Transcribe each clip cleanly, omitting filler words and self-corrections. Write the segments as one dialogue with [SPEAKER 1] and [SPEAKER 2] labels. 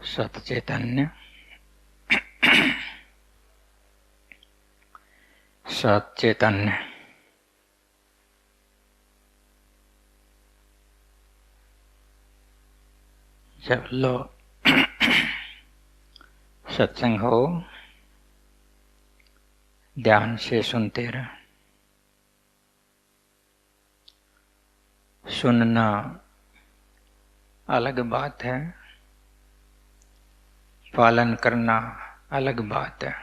[SPEAKER 1] सच्चैतन्य सच्चैतन्य जब लोग सत्संग हो ध्यान से सुनते रहे। सुनना अलग बात है, पालन करना अलग बात है।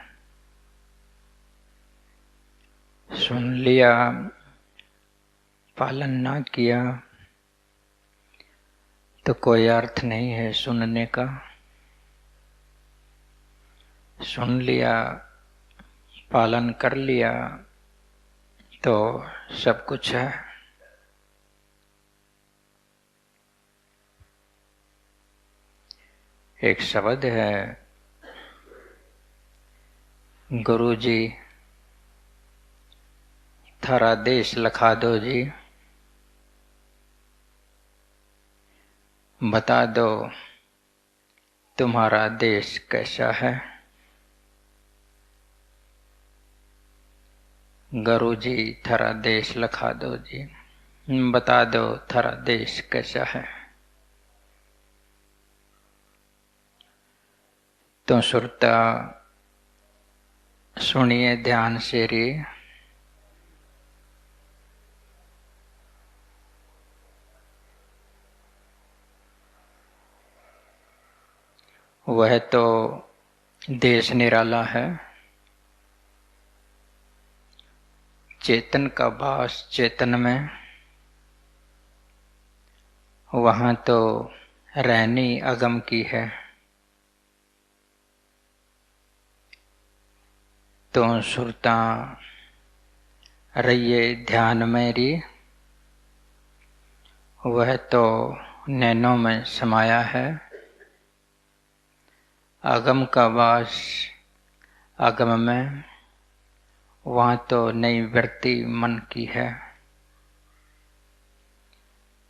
[SPEAKER 1] सुन लिया, पालन ना किया तो कोई अर्थ नहीं है सुनने का। सुन लिया, पालन कर लिया तो सब कुछ है। एक शब्द है, गुरुजी थारा देश लखा दो जी, बता दो तुम्हारा देश कैसा है। गुरुजी थारा देश लखा दो जी, बता दो थारा देश कैसा है। तो सुरता सुनिए ध्यान से रे। वह तो देश निराला है, चेतन का वास चेतन में। वहाँ तो रहनी अगम की है। तो सुरता रहिए ध्यान में री। वह तो नैनों में समाया है। अगम का वास अगम में, वहाँ तो नई वृत्ति मन की है।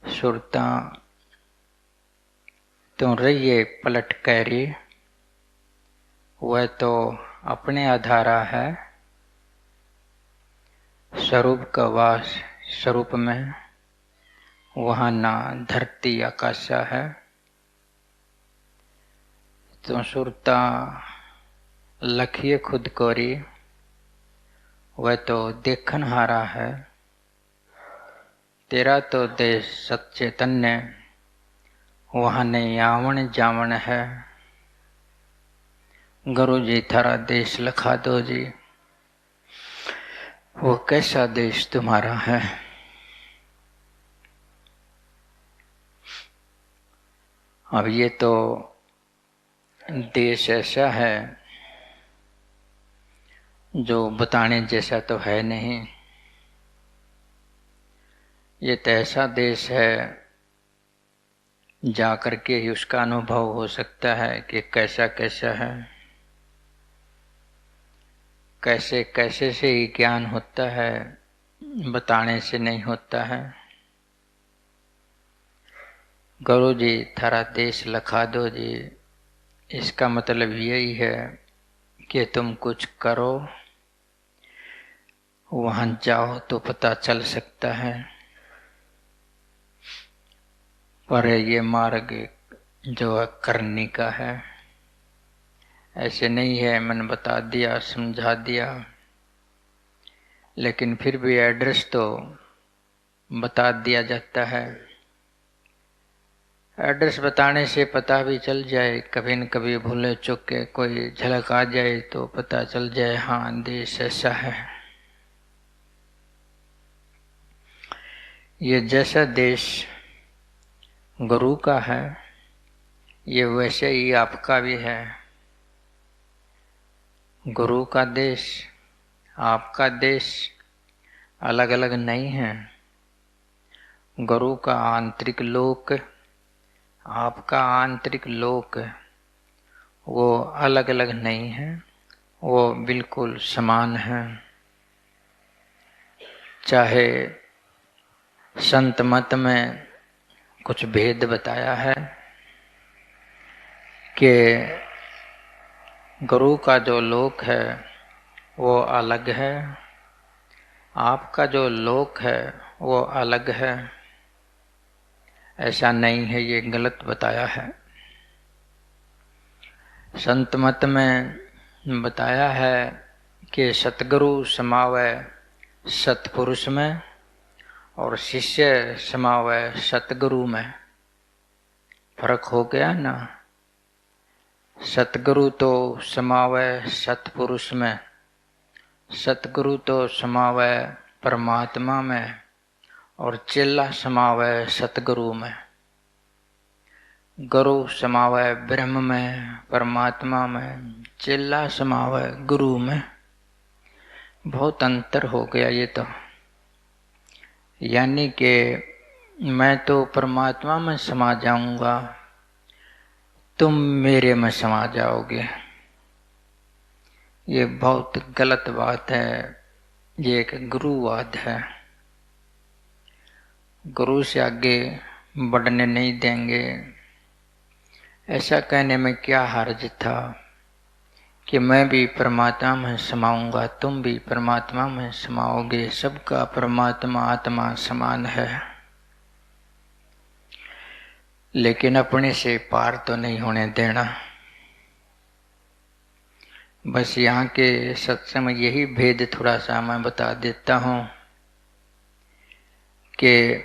[SPEAKER 1] सुरता तो रहिए पलट कैरी। वह तो अपने आधारा है। स्वरूप का वास स्वरूप में, वहाँ ना धरती आकाशा है। तो सुरता लखिए खुद को री। वह तो देखन हारा है। तेरा तो देश सच्चैतन्य, वहाँ नहीं आवन जावन है। गुरु जी थारा देश लखा दो जी, वो कैसा देश तुम्हारा है। अब ये तो देश ऐसा है जो बताने जैसा तो है नहीं। ये तो ऐसा देश है जा करके ही उसका अनुभव हो सकता है कि कैसा कैसा है। कैसे कैसे से ही ज्ञान होता है, बताने से नहीं होता है। गुरु जी थारा देश लखा दो जी, इसका मतलब यही है कि तुम कुछ करो, वहां जाओ तो पता चल सकता है। पर ये मार्ग जो है करने का है, ऐसे नहीं है मैंने बता दिया समझा दिया। लेकिन फिर भी एड्रेस तो बता दिया जाता है। एड्रेस बताने से पता भी चल जाए, कभी न कभी भूले चुके कोई झलक आ जाए तो पता चल जाए हाँ देश ऐसा है। ये जैसा देश गुरु का है, ये वैसे ही आपका भी है। गुरु का देश आपका देश अलग अलग नहीं है। गुरु का आंतरिक लोक आपका आंतरिक लोक वो अलग अलग नहीं है, वो बिल्कुल समान है। चाहे संत मत में कुछ भेद बताया है कि गुरु का जो लोक है वो अलग है, आपका जो लोक है वो अलग है। ऐसा नहीं है, ये गलत बताया है। संत मत में बताया है कि सतगुरु समावै सतपुरुष में और शिष्य समावै सतगुरु में। फर्क हो गया ना। सतगुरु तो समावै सतपुरुष में, सतगुरु तो समावै परमात्मा में और चेला समावै सतगुरु में। गुरु समावै ब्रह्म में, परमात्मा में, चेला समावै गुरु में। बहुत अंतर हो गया ये तो। यानी कि मैं तो परमात्मा में समा जाऊंगा, तुम मेरे में समा जाओगे। ये बहुत गलत बात है, ये एक गुरुवाद है। गुरु से आगे बढ़ने नहीं देंगे। ऐसा कहने में क्या हर्ज था कि मैं भी परमात्मा में समाऊंगा, तुम भी परमात्मा में समाओगे, सबका परमात्मा आत्मा समान है। लेकिन अपने से पार तो नहीं होने देना। बस यहाँ के सत्संग में यही भेद थोड़ा सा मैं बता देता हूँ कि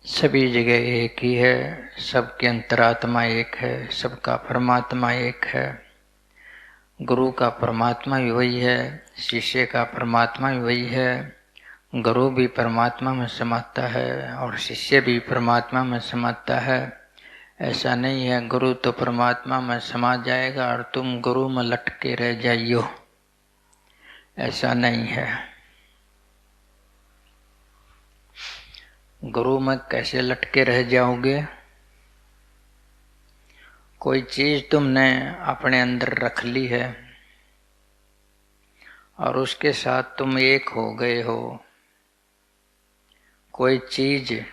[SPEAKER 1] सभी जगह एक ही है, सबके अंतरात्मा एक है, सबका परमात्मा एक है। गुरु का परमात्मा भी वही है, शिष्य का परमात्मा भी वही है। गुरु भी परमात्मा में समाता है और शिष्य भी परमात्मा में समाता है। ऐसा नहीं है गुरु तो परमात्मा में समा जाएगा और तुम गुरु में लटके रह जाइयो, ऐसा नहीं है। गुरु में कैसे लटके रह जाओगे? कोई चीज तुमने अपने अंदर रख ली है और उसके साथ तुम एक हो गए हो। कोई चीज,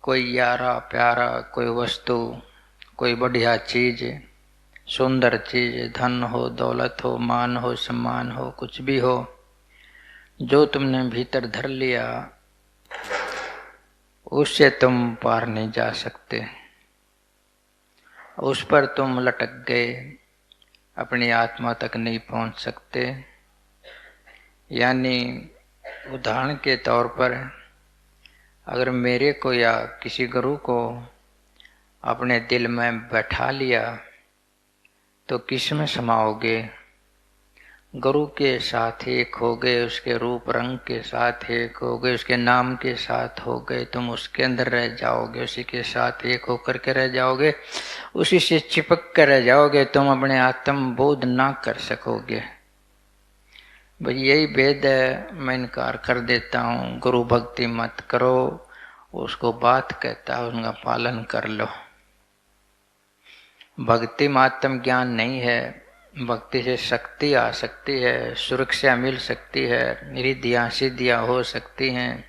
[SPEAKER 1] कोई यारा प्यारा, कोई वस्तु, कोई बढ़िया चीज, सुंदर चीज, धन हो, दौलत हो, मान हो, सम्मान हो, कुछ भी हो, जो तुमने भीतर धर लिया उससे तुम पार नहीं जा सकते। उस पर तुम लटक गए, अपनी आत्मा तक नहीं पहुंच सकते। यानी उदाहरण के तौर पर अगर मेरे को या किसी गुरु को अपने दिल में बैठा लिया तो किस में समाओगे? गुरु के साथ एक हो गए, उसके रूप रंग के साथ एक हो गए, उसके नाम के साथ हो गए, तुम उसके अंदर रह जाओगे, उसी के साथ एक होकर के रह जाओगे, उसी से चिपक कर रह जाओगे। तुम अपने आत्म बोध ना कर सकोगे। भाई यही भेद है। मैं इनकार कर देता हूँ, गुरु भक्ति मत करो, उसको बात कहता है, उनका पालन कर लो। भक्ति में आत्म ज्ञान नहीं है। भक्ति से शक्ति आ सकती है, सुरक्षा मिल सकती है, रिद्धियाँ सिद्धियाँ हो सकती हैं,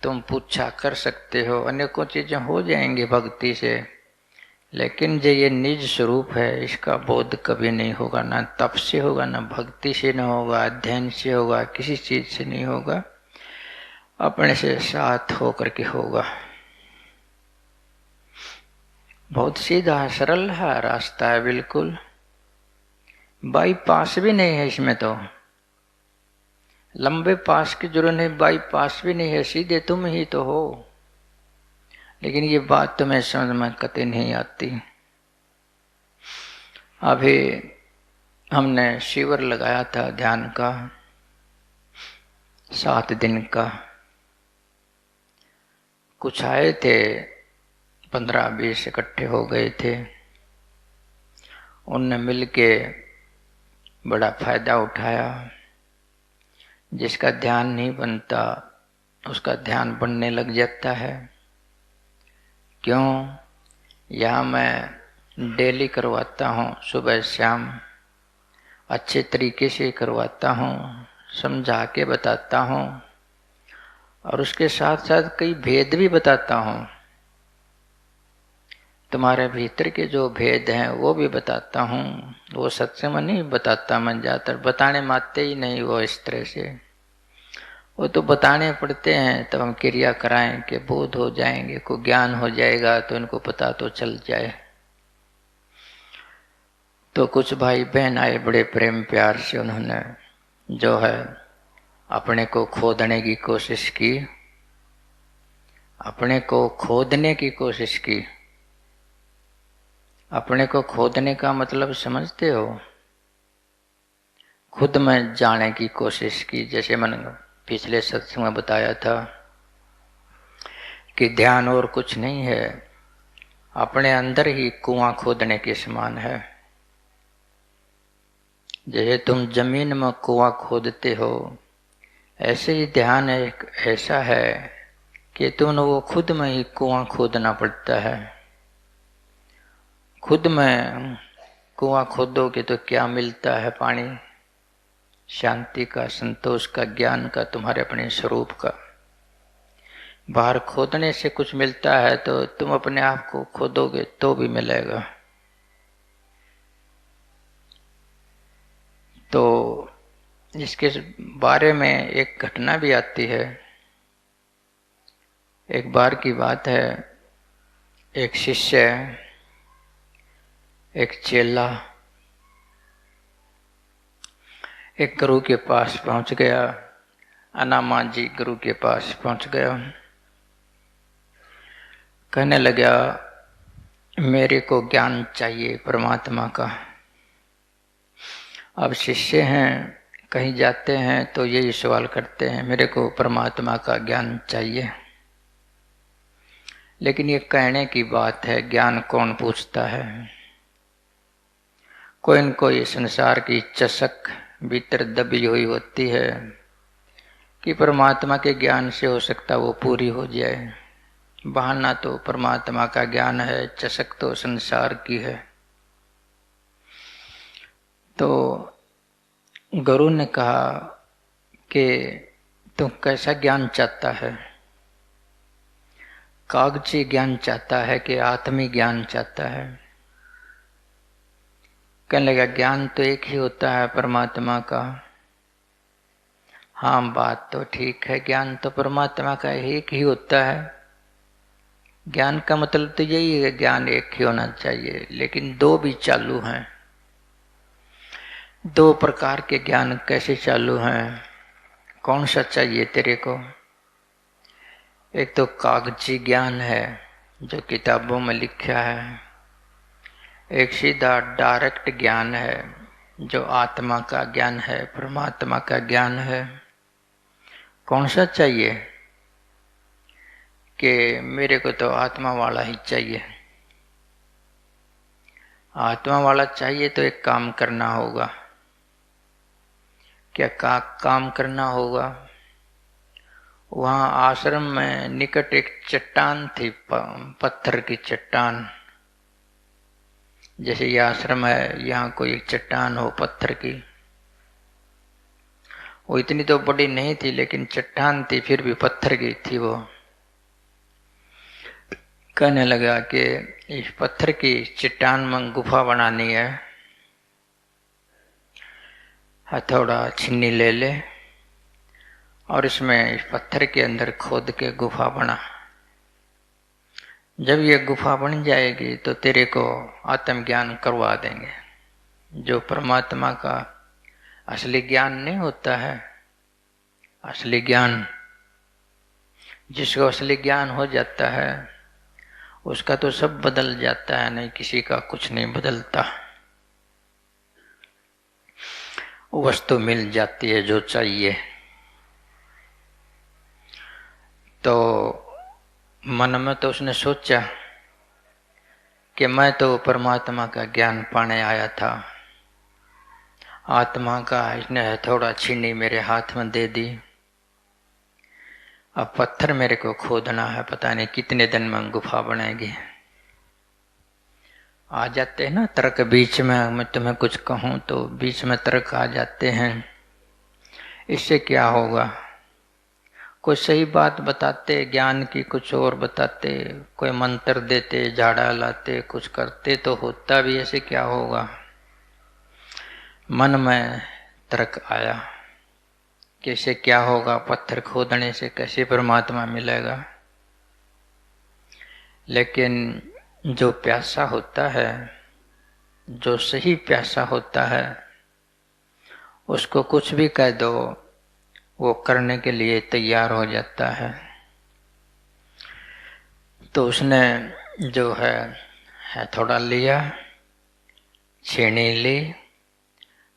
[SPEAKER 1] तुम पूछा कर सकते हो, अनेकों चीजें हो जाएंगी भक्ति से। लेकिन जो ये निज स्वरूप है इसका बोध कभी नहीं होगा, ना तप से होगा, ना भक्ति से न होगा, अध्ययन से होगा, किसी चीज से नहीं होगा, अपने से साथ होकर के होगा। बहुत सीधा सरल है रास्ता है, बिल्कुल बाईपास भी नहीं है इसमें। तो लंबे पास की जरूरत नहीं, बाईपास भी नहीं है, सीधे तुम ही तो हो। लेकिन ये बात तुम्हें समझ में कतई नहीं आती। अभी हमने शिविर लगाया था ध्यान का, 7 दिन का। कुछ आए थे, 15-20 इकट्ठे हो गए थे। उनने मिलके बड़ा फायदा उठाया। जिसका ध्यान नहीं बनता उसका ध्यान बनने लग जाता है। क्यों? यहाँ मैं डेली करवाता हूँ, सुबह शाम अच्छे तरीके से करवाता हूँ, समझा के बताता हूँ और उसके साथ साथ कई भेद भी बताता हूँ तुम्हारे भीतर के जो भेद हैं वो भी बताता हूँ। वो सत्संग में नहीं बताता, मैं ज़्यादातर बताने मानते ही नहीं वो इस तरह से। वो तो बताने पड़ते हैं तब हम क्रिया कराएं कि बोध हो जाएंगे, को ज्ञान हो जाएगा तो इनको पता तो चल जाए। तो कुछ भाई बहन आए बड़े प्रेम प्यार से, उन्होंने जो है अपने को खोदने की कोशिश की, अपने को खोदने की कोशिश की। अपने को खोदने का मतलब समझते हो? खुद में जाने की कोशिश की। जैसे मैंने पिछले सत्संग में बताया था कि ध्यान और कुछ नहीं है, अपने अंदर ही कुआं खोदने के समान है। जैसे तुम जमीन में कुआं खोदते हो, ऐसे ही ध्यान एक ऐसा है कि तुमने वो खुद में ही कुआं खोदना पड़ता है। खुद में कुआं खोदोगे तो क्या मिलता है? पानी, शांति का, संतोष का, ज्ञान का, तुम्हारे अपने स्वरूप का। बाहर खोदने से कुछ मिलता है तो तुम अपने आप को खोदोगे तो भी मिलेगा। तो इसके बारे में एक घटना भी आती है। एक बार की बात है, एक शिष्य, एक चेला एक गुरु के पास पहुंच गया। अनामा जी गुरु के पास पहुंच गया। कहने लगा, मेरे को ज्ञान चाहिए परमात्मा का। अब शिष्य हैं, कहीं जाते हैं तो यही सवाल करते हैं, मेरे को परमात्मा का ज्ञान चाहिए। लेकिन ये कहने की बात है, ज्ञान कौन पूछता है? कोई न कोई संसार की चसक भीतर दबी हुई होती है कि परमात्मा के ज्ञान से हो सकता वो पूरी हो जाए। बहाना तो परमात्मा का ज्ञान है, चसक तो संसार की है। तो गुरु ने कहा कि तू कैसा ज्ञान चाहता है? कागजी ज्ञान चाहता है कि आत्मी ज्ञान चाहता है? कहने लगा, ज्ञान तो एक ही होता है परमात्मा का। हाँ, बात तो ठीक है, ज्ञान तो परमात्मा का एक ही होता है। ज्ञान का मतलब तो यही है, ज्ञान एक ही होना चाहिए। लेकिन दो भी चालू हैं। दो प्रकार के ज्ञान कैसे चालू हैं? कौन सा चाहिए तेरे को? एक तो कागजी ज्ञान है जो किताबों में लिखा है, एक सीधा डायरेक्ट ज्ञान है जो आत्मा का ज्ञान है, परमात्मा का ज्ञान है। कौन सा चाहिए? कि मेरे को तो आत्मा वाला ही चाहिए। आत्मा वाला चाहिए तो एक काम करना होगा। क्या काम करना होगा? वहाँ आश्रम में निकट एक चट्टान थी, पत्थर की चट्टान। जैसे ये आश्रम है, यहाँ कोई एक चट्टान हो पत्थर की। वो इतनी तो बड़ी नहीं थी लेकिन चट्टान थी, फिर भी पत्थर की थी वो। कहने लगा कि इस पत्थर की चट्टान में गुफा बनानी है, हथौड़ा छिन्नी ले ले और इसमें इस पत्थर के अंदर खोद के गुफा बना। जब ये गुफा बन जाएगी तो तेरे को आत्मज्ञान करवा देंगे। जो परमात्मा का असली ज्ञान नहीं होता है, असली ज्ञान, जिसको असली ज्ञान हो जाता है उसका तो सब बदल जाता है, नहीं किसी का कुछ नहीं बदलता। वस्तु मिल जाती है जो चाहिए। तो मन में तो उसने सोचा कि मैं तो परमात्मा का ज्ञान पाने आया था, आत्मा का इसने हथौड़ा छीनी मेरे हाथ में दे दी। अब पत्थर मेरे को खोदना है, पता नहीं कितने दिन में गुफा बनेगी। आ जाते हैं ना तर्क बीच में, मैं तुम्हें कुछ कहूँ तो बीच में तर्क आ जाते हैं। इससे क्या होगा? कोई सही बात बताते, ज्ञान की कुछ और बताते, कोई मंत्र देते, झाड़ा लाते, कुछ करते, तो होता भी ऐसे क्या होगा। मन में तर्क आया कैसे क्या होगा, पत्थर खोदने से कैसे परमात्मा मिलेगा। लेकिन जो प्यासा होता है, जो सही प्यासा होता है, उसको कुछ भी कह दो वो करने के लिए तैयार हो जाता है। तो उसने जो है थोड़ा लिया, छेनी ली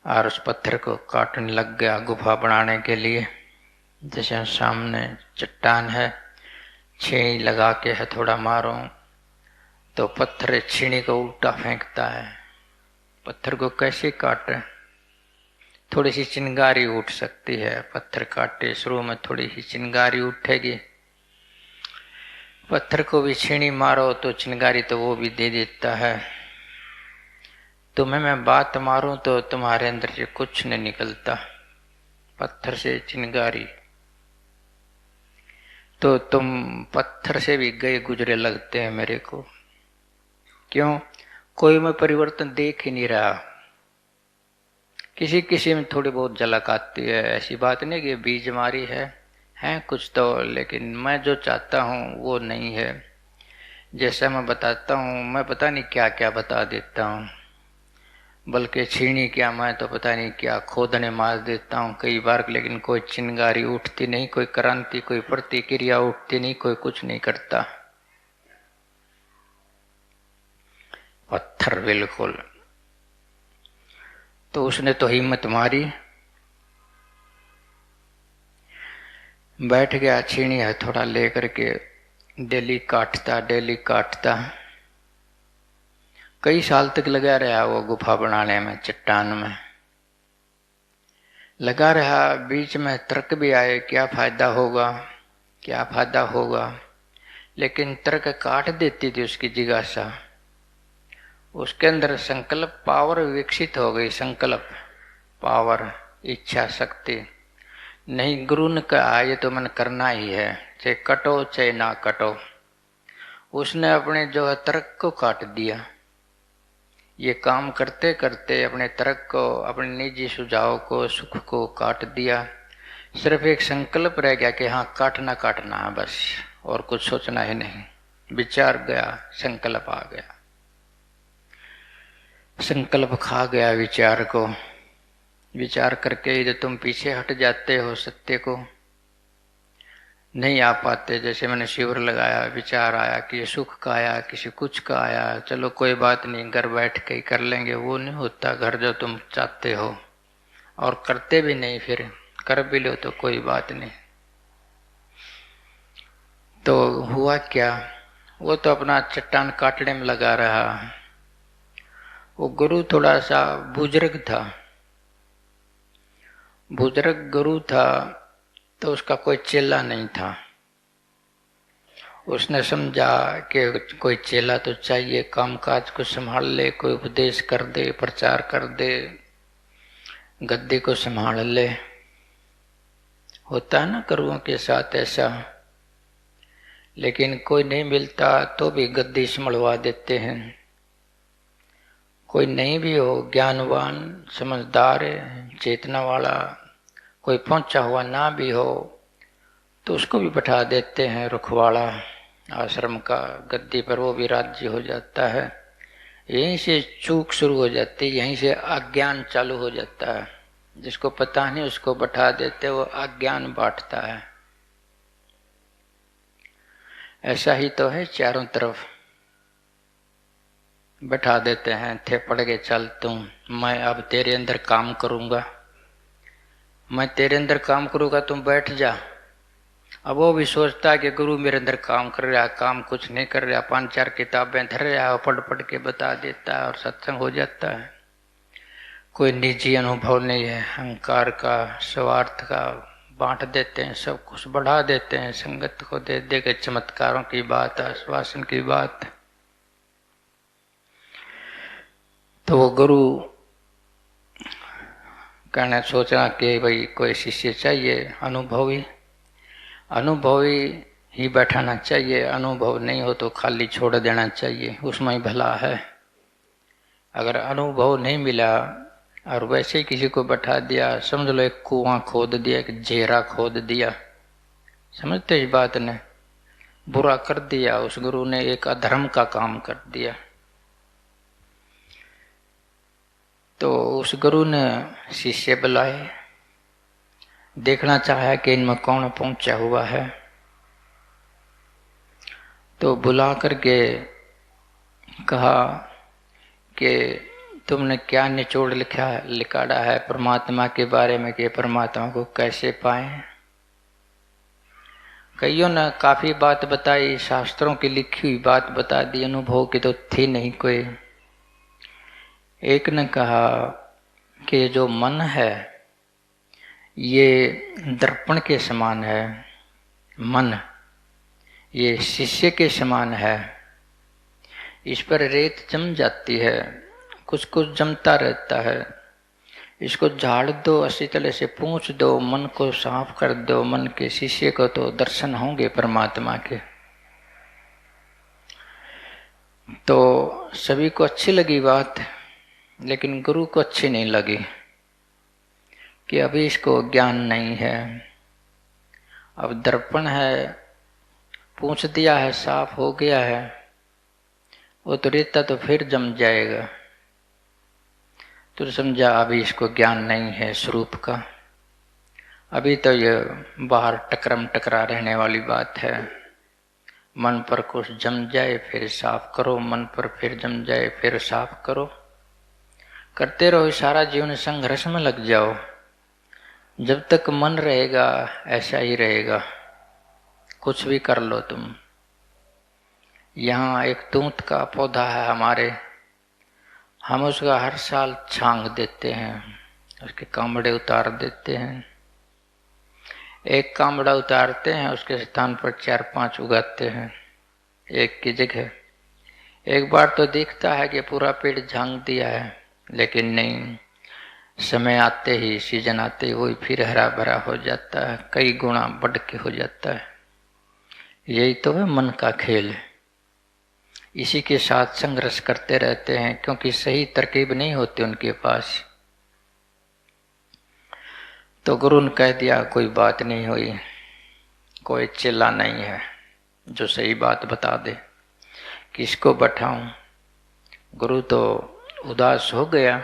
[SPEAKER 1] और उस पत्थर को काटने लग गया गुफा बनाने के लिए। जैसे सामने चट्टान है, छेनी लगा के है थोड़ा मारो तो पत्थर छेनी को उल्टा फेंकता है। पत्थर को कैसे काटे, थोड़ी सी चिंगारी उठ सकती है। पत्थर काटे शुरू में थोड़ी सी चिंगारी उठेगी, पत्थर को भी छेनी मारो तो चिंगारी तो वो भी दे देता है। तुम्हें मैं बात मारूं तो तुम्हारे अंदर से कुछ नहीं निकलता, पत्थर से चिंगारी। तो तुम पत्थर से भी गए गुजरे लगते हैं मेरे को। क्यों? कोई में परिवर्तन देख ही नहीं रहा। किसी किसी में थोड़ी बहुत झलक आती है, ऐसी बात नहीं कि बीज मारी है कुछ तो, लेकिन मैं जो चाहता हूँ वो नहीं है। जैसा मैं बताता हूँ, मैं पता नहीं क्या क्या बता देता हूँ, बल्कि छीनी क्या, मैं तो पता नहीं क्या खोदने मार देता हूँ कई बार, लेकिन कोई चिंगारी उठती नहीं, कोई क्रांति, कोई प्रतिक्रिया उठती नहीं, कोई कुछ नहीं करता। पत्थर बिल्कुल। तो उसने तो हिम्मत मारी, बैठ गया, छीनी है थोड़ा लेकर के, डेली काटता। कई साल तक लगा रहा वो गुफा बनाने में, चट्टान में लगा रहा। बीच में तर्क भी आए, क्या फायदा होगा, लेकिन तर्क काट देती थी उसकी जिज्ञासा। उसके अंदर संकल्प पावर विकसित हो गई, संकल्प पावर, इच्छा शक्ति। नहीं, गुरु ने कहा ये तो मन करना ही है, चाहे कटो चाहे ना कटो। उसने अपने जो है तर्क को काट दिया। ये काम करते करते अपने तर्क को, अपने निजी सुझाव को, सुख को काट दिया। सिर्फ एक संकल्प रह गया कि हाँ काटना है बस, और कुछ सोचना ही नहीं। विचार गया, संकल्प आ गया, संकल्प खा गया विचार को। विचार करके इधर तुम पीछे हट जाते हो, सत्य को नहीं आ पाते। जैसे मैंने शिविर लगाया, विचार आया कि सुख का आया, किसी कुछ का आया, चलो कोई बात नहीं, घर बैठ के ही कर लेंगे। वो नहीं होता घर जो तुम चाहते हो, और करते भी नहीं, फिर कर भी लो तो कोई बात नहीं। तो हुआ क्या, वो तो अपना चट्टान काटने में लगा रहा। वो गुरु थोड़ा सा बुजुर्ग था, बुजुर्ग गुरु था, तो उसका कोई चेला नहीं था। उसने समझा कि कोई चेला तो चाहिए, कामकाज को संभाल ले, कोई उपदेश कर दे, प्रचार कर दे, गद्दी को संभाल ले। होता है ना गुरुओं के साथ ऐसा। लेकिन कोई नहीं मिलता तो भी गद्दी संभलवा देते हैं। कोई नहीं भी हो, ज्ञानवान, समझदार, चेतना वाला, कोई पहुंचा हुआ ना भी हो, तो उसको भी बैठा देते हैं रुखवाड़ा आश्रम का गद्दी पर, वो भी राज्य हो जाता है। यहीं से चूक शुरू हो जाती है, यहीं से अज्ञान चालू हो जाता है। जिसको पता नहीं उसको बैठा देते, वो अज्ञान बांटता है। ऐसा ही तो है, चारों तरफ बैठा देते हैं, थे पड़ के चल तुम, मैं अब तेरे अंदर काम करूंगा, मैं तेरे अंदर काम करूंगा, तुम बैठ जा। अब वो भी सोचता है कि गुरु मेरे अंदर काम कर रहा, काम कुछ नहीं कर रहा, 5-4 किताबें धर रहा है, पढ़ के बता देता है और सत्संग हो जाता है। कोई निजी अनुभव नहीं है, अहंकार का, स्वार्थ का बांट देते हैं, सब कुछ बढ़ा देते हैं, संगत को दे दे के चमत्कारों की बात, आश्वासन की बात। तो वो गुरु कहना सोचा कि भाई कोई शिष्य चाहिए अनुभवी। अनुभवी ही बैठाना चाहिए, अनुभव नहीं हो तो खाली छोड़ देना चाहिए, उसमें ही भला है। अगर अनुभव नहीं मिला और वैसे ही किसी को बैठा दिया, समझ लो एक कुआं खोद दिया, एक जेरा खोद दिया, समझते इस बात ने, बुरा कर दिया, उस गुरु ने एक अधर्म का काम कर दिया। तो उस गुरु ने शिष्य बुलाए, देखना चाहा कि इनमें कौन पहुंचा हुआ है। तो बुला करके कहा कि तुमने क्या निचोड़ लिखाड़ा है परमात्मा के बारे में, कि परमात्मा को कैसे पाएं। कईयों ने काफी बात बताई, शास्त्रों की लिखी हुई बात बता दी, अनुभव की तो थी नहीं कोई। एक ने कहा कि जो मन है ये दर्पण के समान है, मन ये शीशे के समान है, इस पर रेत जम जाती है, कुछ कुछ जमता रहता है, इसको झाड़ दो, अच्छी तरह से पूंछ दो, मन को साफ कर दो, मन के शीशे को, तो दर्शन होंगे परमात्मा के। तो सभी को अच्छी लगी बात, लेकिन गुरु को अच्छी नहीं लगी कि अभी इसको ज्ञान नहीं है। अब दर्पण है, पूंछ दिया है, साफ हो गया है, वो तो रेता तो फिर जम जाएगा। तो समझा अभी इसको ज्ञान नहीं है स्वरूप का, अभी तो ये बाहर टकरम टकरा रहने वाली बात है। मन पर कुछ जम जाए फिर साफ करो, मन पर फिर जम जाए फिर साफ करो, करते रहो, सारा जीवन संघर्ष में लग जाओ। जब तक मन रहेगा ऐसा ही रहेगा, कुछ भी कर लो तुम। यहाँ एक तूत का पौधा है हमारे, हम उसका हर साल छांग देते हैं, उसके कामड़े उतार देते हैं। एक कामड़ा उतारते हैं, उसके स्थान पर 4-5 उगाते हैं एक की जगह। एक बार तो दिखता है कि पूरा पेड़ झांग दिया है, लेकिन नहीं, समय आते ही, सीजन आते ही वही फिर हरा भरा हो जाता है, कई गुना बढ़ के हो जाता है। यही तो है मन का खेल, इसी के साथ संघर्ष करते रहते हैं, क्योंकि सही तरकीब नहीं होती उनके पास। तो गुरु ने कह दिया कोई बात नहीं हुई, कोई चिल्ला नहीं है जो सही बात बता दे, किसको बैठाऊं। गुरु तो उदास हो गया,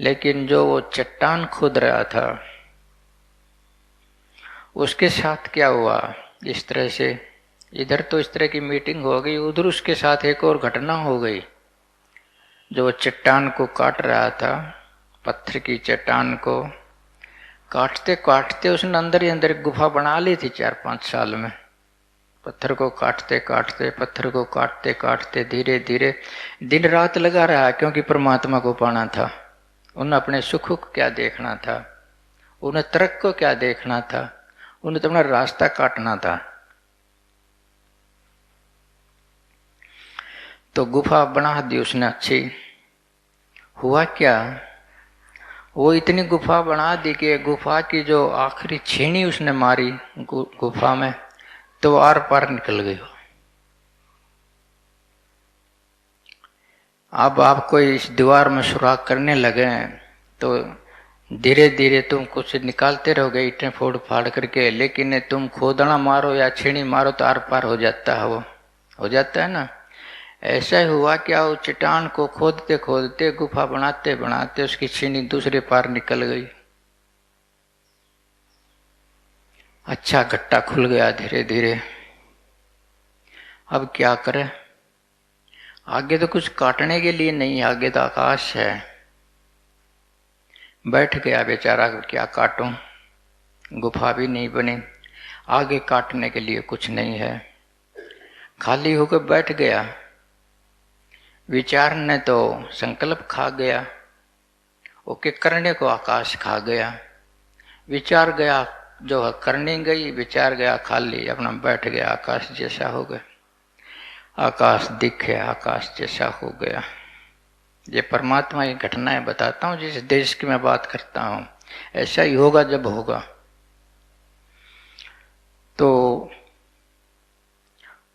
[SPEAKER 1] लेकिन जो वो चट्टान खोद रहा था उसके साथ क्या हुआ, इस तरह से इधर तो इस तरह की मीटिंग हो गई, उधर उसके साथ एक और घटना हो गई। जो चट्टान को काट रहा था, पत्थर की चट्टान को काटते काटते उसने अंदर ही अंदर गुफा बना ली थी 4-5 साल में। पत्थर को काटते काटते, पत्थर को काटते काटते धीरे धीरे दिन रात लगा रहा, क्योंकि परमात्मा को पाना था। उन्हें अपने सुख को क्या देखना था, उन्हें तर्क को क्या देखना था, उन्हें तो अपना रास्ता काटना था। तो गुफा बना दी उसने अच्छी। हुआ क्या, वो इतनी गुफा बना दी कि गुफा की जो आखिरी छेनी उसने मारी गुफा में, तो आर पार निकल गई। अब आप कोई इस दीवार में सुराख करने लगे तो धीरे धीरे तुम कुछ निकालते रहोगे ईंटें फोड़ फाड़ करके, लेकिन तुम खोदना मारो या छेनी मारो तो आर पार हो जाता है, वो हो जाता है ना। ऐसा ही हुआ क्या, वो चट्टान को खोदते खोदते, गुफा बनाते बनाते उसकी छीनी दूसरे पार निकल गई। अच्छा गट्टा खुल गया धीरे धीरे। अब क्या करे, आगे तो कुछ काटने के लिए नहीं, आगे तो आकाश है। बैठ गया बेचारा, क्या काटूं, गुफा भी नहीं बनी, आगे काटने के लिए कुछ नहीं है, खाली होकर बैठ गया। विचार ने तो संकल्प खा गया, ओके करने को आकाश खा गया। विचार गया, जो करने गई, विचार गया खाली, अपना बैठ गया, आकाश जैसा हो गया। आकाश दिखे, आकाश जैसा हो गया। ये परमात्मा की घटनाएं बताता हूँ, जिस देश की मैं बात करता हूँ, ऐसा ही होगा जब होगा। तो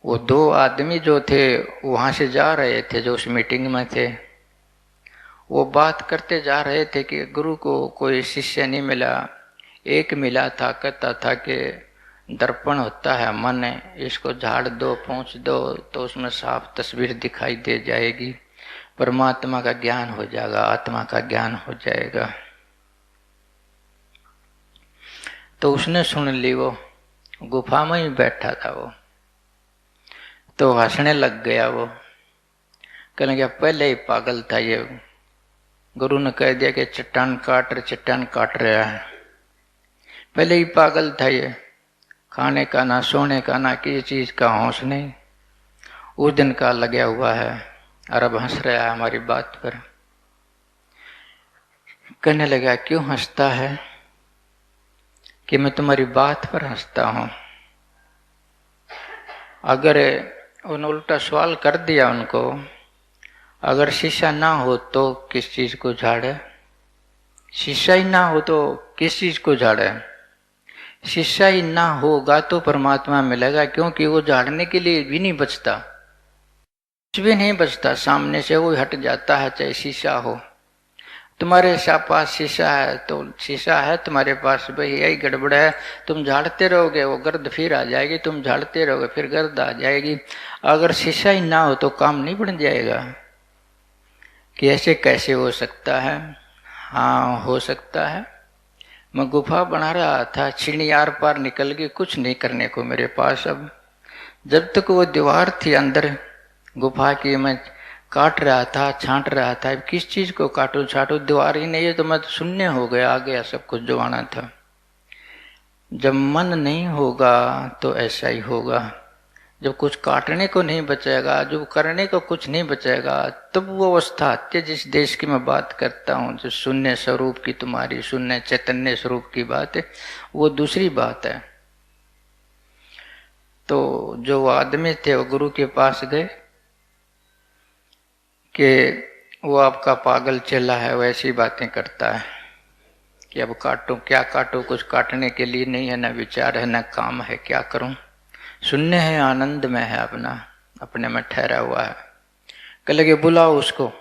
[SPEAKER 1] वो दो आदमी जो थे वहां से जा रहे थे, जो उस मीटिंग में थे, वो बात करते जा रहे थे कि गुरु को कोई शिष्य नहीं मिला। एक मिला था, कहता था कि दर्पण होता है मन, इसको झाड़ दो, पोंछ दो तो उसमें साफ तस्वीर दिखाई दे जाएगी, परमात्मा का ज्ञान हो जाएगा, आत्मा का ज्ञान हो जाएगा। तो उसने सुन ली, वो गुफा में ही बैठा था वो, तो हंसने लग गया। वो कहने लगा पहले ही पागल था ये, गुरु ने कह दिया कि चट्टान काट रहा है, पहले ही पागल था ये, खाने का ना सोने का ना किसी चीज का होश नहीं, उस दिन का लगा हुआ है और अब हंस रहा है हमारी बात पर। कहने लगा क्यों हंसता है? कि मैं तुम्हारी बात पर हंसता हूं। अगर उन्होंने उल्टा सवाल कर दिया उनको, अगर शीशा ना हो तो किस चीज को झाड़े? शीशा ही ना हो तो किस चीज को झाड़े? शीशा ही ना होगा तो परमात्मा मिलेगा, क्योंकि वो झाड़ने के लिए भी नहीं बचता, कुछ भी नहीं बचता, सामने से वो हट जाता है, चाहे शीशा हो। तुम्हारे पास शीशा है तो शीशा है तुम्हारे पास, भाई यही गड़बड़ है, तुम झाड़ते रहोगे वो गर्द फिर आ जाएगी, तुम झाड़ते रहोगे फिर गर्द आ जाएगी। अगर शीशा ही ना हो तो काम नहीं बन जाएगा। कि ऐसे कैसे हो सकता है? हाँ हो सकता है। मैं गुफा बना रहा था, सीढ़ी आर पार निकल गई, कुछ नहीं करने को मेरे पास अब। जब तक वो दीवार थी अंदर गुफा की, मैं काट रहा था, छांट रहा था, किस चीज को काटू छाटू, दीवार ही नहीं है तो मैं तो शून्य हो गया, आ गया सब कुछ जो आना था। जब मन नहीं होगा तो ऐसा ही होगा। जब कुछ काटने को नहीं बचेगा, जो करने को कुछ नहीं बचेगा, तब वो अवस्था आती है जिस देश की मैं बात करता हूँ, जो शून्य स्वरूप की, तुम्हारी शून्य चैतन्य स्वरूप की बात है, वो दूसरी बात है। तो जो आदमी थे वो गुरु के पास गए कि वो आपका पागल चेला है, वैसी बातें करता है कि अब काटूं, क्या काटूं, कुछ काटने के लिए नहीं है, न विचार है न काम है, क्या करूं, शून्य है, आनंद में है, अपने में ठहरा हुआ है। कह लगे बुलाओ उसको।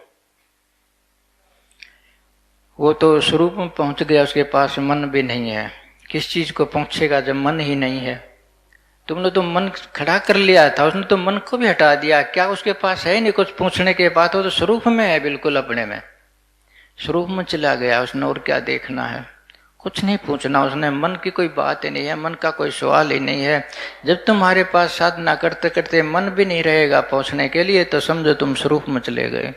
[SPEAKER 1] वो तो स्वरूप में पहुंच गया, उसके पास मन भी नहीं है, किस चीज को पहुंचेगा जब मन ही नहीं है? तुमने तो मन खड़ा कर लिया था, उसने तो मन को भी हटा दिया, क्या उसके पास है नहीं कुछ पूछने के बाद? वो तो स्वरूप में है, बिल्कुल अपने में स्वरूप में चला गया उसने, और क्या देखना है? कुछ नहीं पूछना उसने, मन की कोई बात ही नहीं है, मन का कोई सवाल ही नहीं है। जब तुम्हारे पास साधना करते करते मन भी नहीं रहेगा पहुंचने के लिए, तो समझो तुम स्वरूप में चले गए।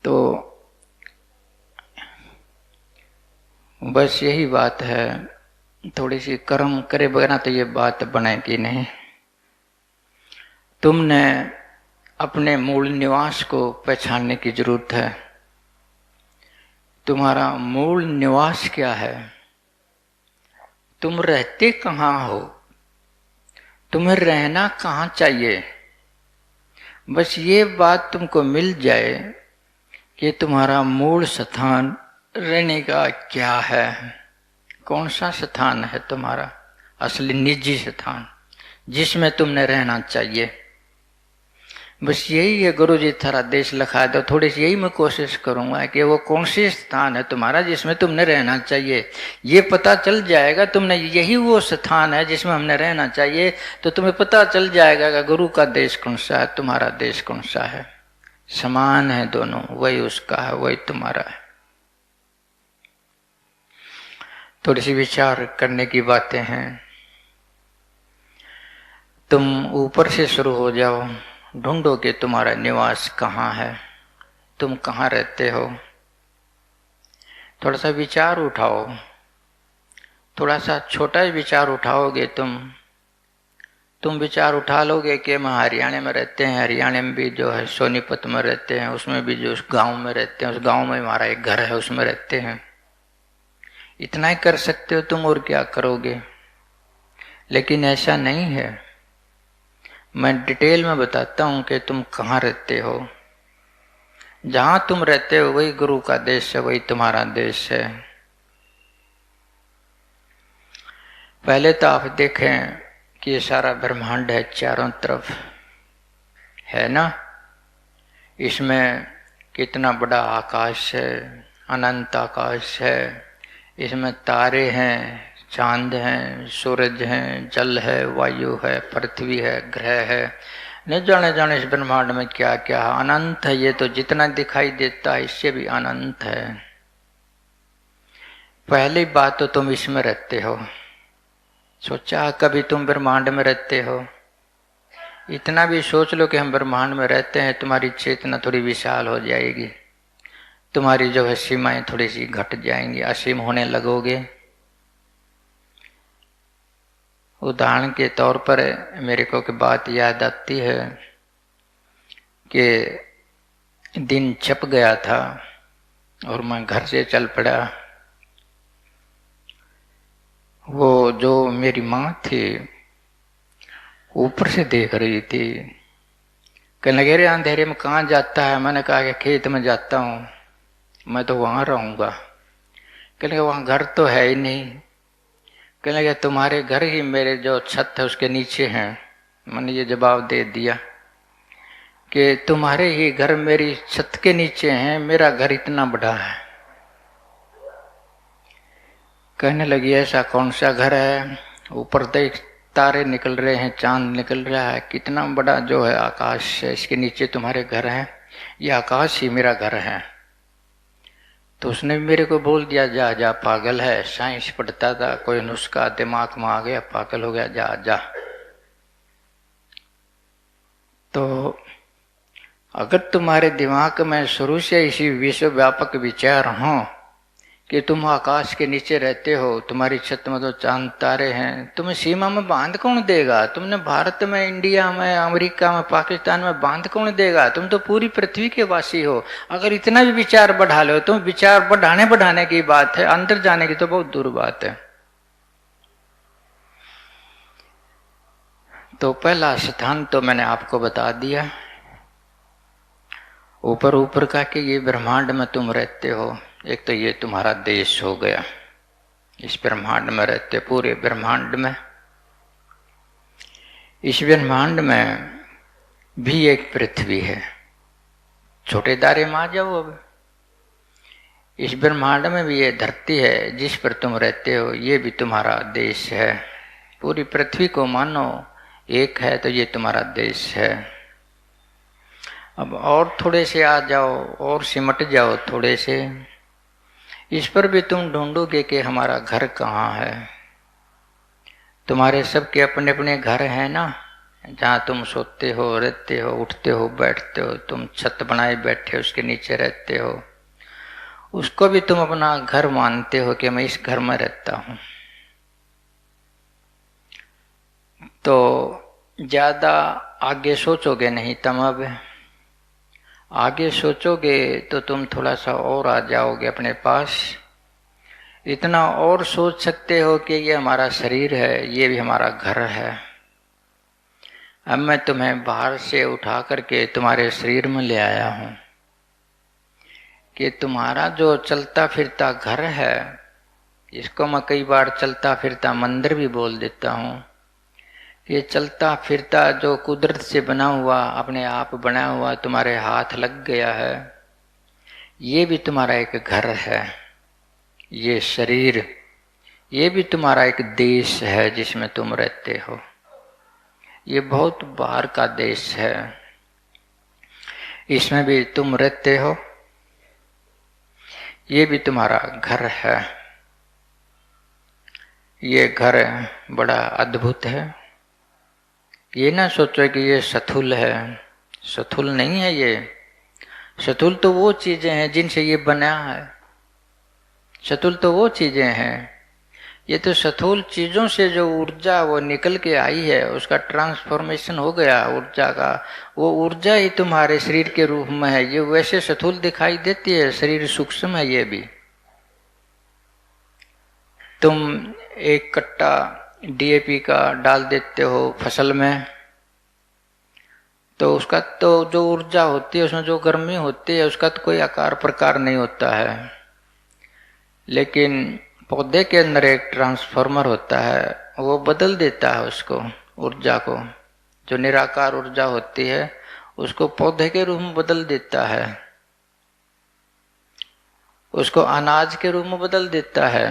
[SPEAKER 1] तो बस यही बात है, थोड़ी सी कर्म करे बगैर तो ये बात बनेगी नहीं। तुमने अपने मूल निवास को पहचानने की जरूरत है। तुम्हारा मूल निवास क्या है? तुम रहते कहाँ हो? तुम्हें रहना कहाँ चाहिए? बस ये बात तुमको मिल जाए कि तुम्हारा मूल स्थान रहने का क्या है, कौन सा स्थान है तुम्हारा असली निजी स्थान जिसमें तुमने रहना चाहिए। बस यही है, गुरु जी थारा देश लिखा दो, थोड़ी सी यही मैं कोशिश करूंगा कि वो कौन सी स्थान है तुम्हारा जिसमें तुमने रहना चाहिए। ये पता चल जाएगा तुमने यही वो स्थान है जिसमें हमने रहना चाहिए, तो तुम्हें पता चल जाएगा कि गुरु का देश कौन सा है, तुम्हारा देश कौन सा है। समान है दोनों, वही उसका है, वही तुम्हारा है। थोड़ी सी विचार करने की बातें हैं। तुम ऊपर से शुरू हो जाओ, ढूंढो कि तुम्हारा निवास कहाँ है, तुम कहाँ रहते हो। थोड़ा सा विचार उठाओ, थोड़ा सा छोटा विचार उठाओगे तुम विचार उठा लोगे कि हम हरियाणा में रहते हैं, हरियाणा में भी जो है सोनीपत में रहते हैं, उसमें भी जो उस गांव में रहते हैं, उस गांव में हमारा एक घर है, उसमें रहते हैं। इतना ही कर सकते हो तुम, और क्या करोगे? लेकिन ऐसा नहीं है। मैं डिटेल में बताता हूं कि तुम कहाँ रहते हो। जहां तुम रहते हो वही गुरु का देश है, वही तुम्हारा देश है। पहले तो आप देखें कि ये सारा ब्रह्मांड है चारों तरफ, है ना। इसमें कितना बड़ा आकाश है, अनंत आकाश है। इसमें तारे हैं, चांद हैं, सूरज हैं, जल है, वायु है, पृथ्वी है, ग्रह है। न जाने जाने इस ब्रह्मांड में क्या क्या अनंत है। ये तो जितना दिखाई देता है इससे भी अनंत है। पहली बात तो तुम इसमें रहते हो। सोचा कभी तुम ब्रह्मांड में रहते हो? इतना भी सोच लो कि हम ब्रह्मांड में रहते हैं, तुम्हारी चेतना थोड़ी विशाल हो जाएगी, तुम्हारी जो है सीमाएं थोड़ी सी घट जाएंगी, असीम होने लगोगे। उदाहरण के तौर पर मेरे को एक बात याद आती है कि दिन छप गया था और मैं घर से चल पड़ा। वो जो मेरी माँ थी ऊपर से देख रही थी, कहने लगे रे अंधेरे में कहाँ जाता है? मैंने कहा कि खेत में जाता हूँ, मैं तो वहाँ रहूँगा। कहने लगे वहाँ घर तो है ही नहीं। कहने लगे तुम्हारे घर ही मेरे जो छत है उसके नीचे हैं। मैंने ये जवाब दे दिया कि तुम्हारे ही घर मेरी छत के नीचे हैं, मेरा घर इतना बड़ा है। कहने लगी ऐसा कौन सा घर है? ऊपर देख तारे निकल रहे हैं, चांद निकल रहा है, कितना बड़ा जो है आकाश है, इसके नीचे तुम्हारे घर है, ये आकाश ही मेरा घर है। तो उसने भी मेरे को बोल दिया जा जा पागल है, साइंस पढ़ता था, कोई नुस्खा दिमाग में आ गया, पागल हो गया, जा जा। तो अगर तुम्हारे दिमाग में शुरू से इसी विश्व व्यापक विचार हो कि तुम आकाश के नीचे रहते हो, तुम्हारी छत में तो चांद तारे हैं, तुम्हें सीमा में बांध कौन देगा? तुमने भारत में, इंडिया में, अमेरिका में, पाकिस्तान में बांध कौन देगा? तुम तो पूरी पृथ्वी के वासी हो। अगर इतना भी विचार बढ़ा लो, तुम विचार बढ़ाने की बात है, अंदर जाने की तो बहुत दूर बात है। तो पहला स्थान तो मैंने आपको बता दिया, ऊपर ऊपर का कि ये ब्रह्मांड में तुम रहते हो। एक तो ये तुम्हारा देश हो गया, इस ब्रह्मांड में रहते, पूरे ब्रह्मांड में। इस ब्रह्मांड में भी एक पृथ्वी है। छोटे दायरे में आ जाओ अब। इस ब्रह्मांड में भी ये धरती है जिस पर तुम रहते हो, ये भी तुम्हारा देश है। पूरी पृथ्वी को मानो एक है तो ये तुम्हारा देश है। अब और थोड़े से आ जाओ और सिमट जाओ थोड़े से, इस पर भी तुम ढूंढोगे कि हमारा घर कहाँ है। तुम्हारे सबके अपने अपने घर हैं ना, जहाँ तुम सोते हो, रहते हो, उठते हो, बैठते हो। तुम छत बनाए बैठे उसके नीचे रहते हो, उसको भी तुम अपना घर मानते हो कि मैं इस घर में रहता हूँ। तो ज्यादा आगे सोचोगे नहीं तुम। अब आगे सोचोगे तो तुम थोड़ा सा और आ जाओगे अपने पास। इतना और सोच सकते हो कि ये हमारा शरीर है, ये भी हमारा घर है। अब मैं तुम्हें बाहर से उठा करके तुम्हारे शरीर में ले आया हूँ कि तुम्हारा जो चलता फिरता घर है, इसको मैं कई बार चलता फिरता मंदिर भी बोल देता हूँ। ये चलता फिरता जो कुदरत से बना हुआ, अपने आप बना हुआ तुम्हारे हाथ लग गया है, ये भी तुम्हारा एक घर है। ये शरीर, ये भी तुम्हारा एक देश है जिसमें तुम रहते हो। ये बहुत बाहर का देश है, इसमें भी तुम रहते हो। ये भी तुम्हारा घर है। ये घर बड़ा अद्भुत है। ये ना सोचो कि ये स्थूल है, स्थूल नहीं है ये। स्थूल तो वो चीजें हैं जिनसे ये बना है। स्थूल तो वो चीजें हैं, ये तो स्थूल चीजों से जो ऊर्जा वो निकल के आई है, उसका ट्रांसफॉर्मेशन हो गया ऊर्जा का। वो ऊर्जा ही तुम्हारे शरीर के रूप में है। ये वैसे स्थूल दिखाई देती है, शरीर सूक्ष्म है। ये भी तुम एक कट्टा डीएपी का डाल देते हो फसल में, तो उसका तो जो ऊर्जा होती है, उसमें जो गर्मी होती है, उसका तो कोई आकार प्रकार नहीं होता है। लेकिन पौधे के अंदर एक ट्रांसफार्मर होता है, वो बदल देता है उसको, ऊर्जा को। जो निराकार ऊर्जा होती है उसको पौधे के रूप में बदल देता है, उसको अनाज के रूप में बदल देता है।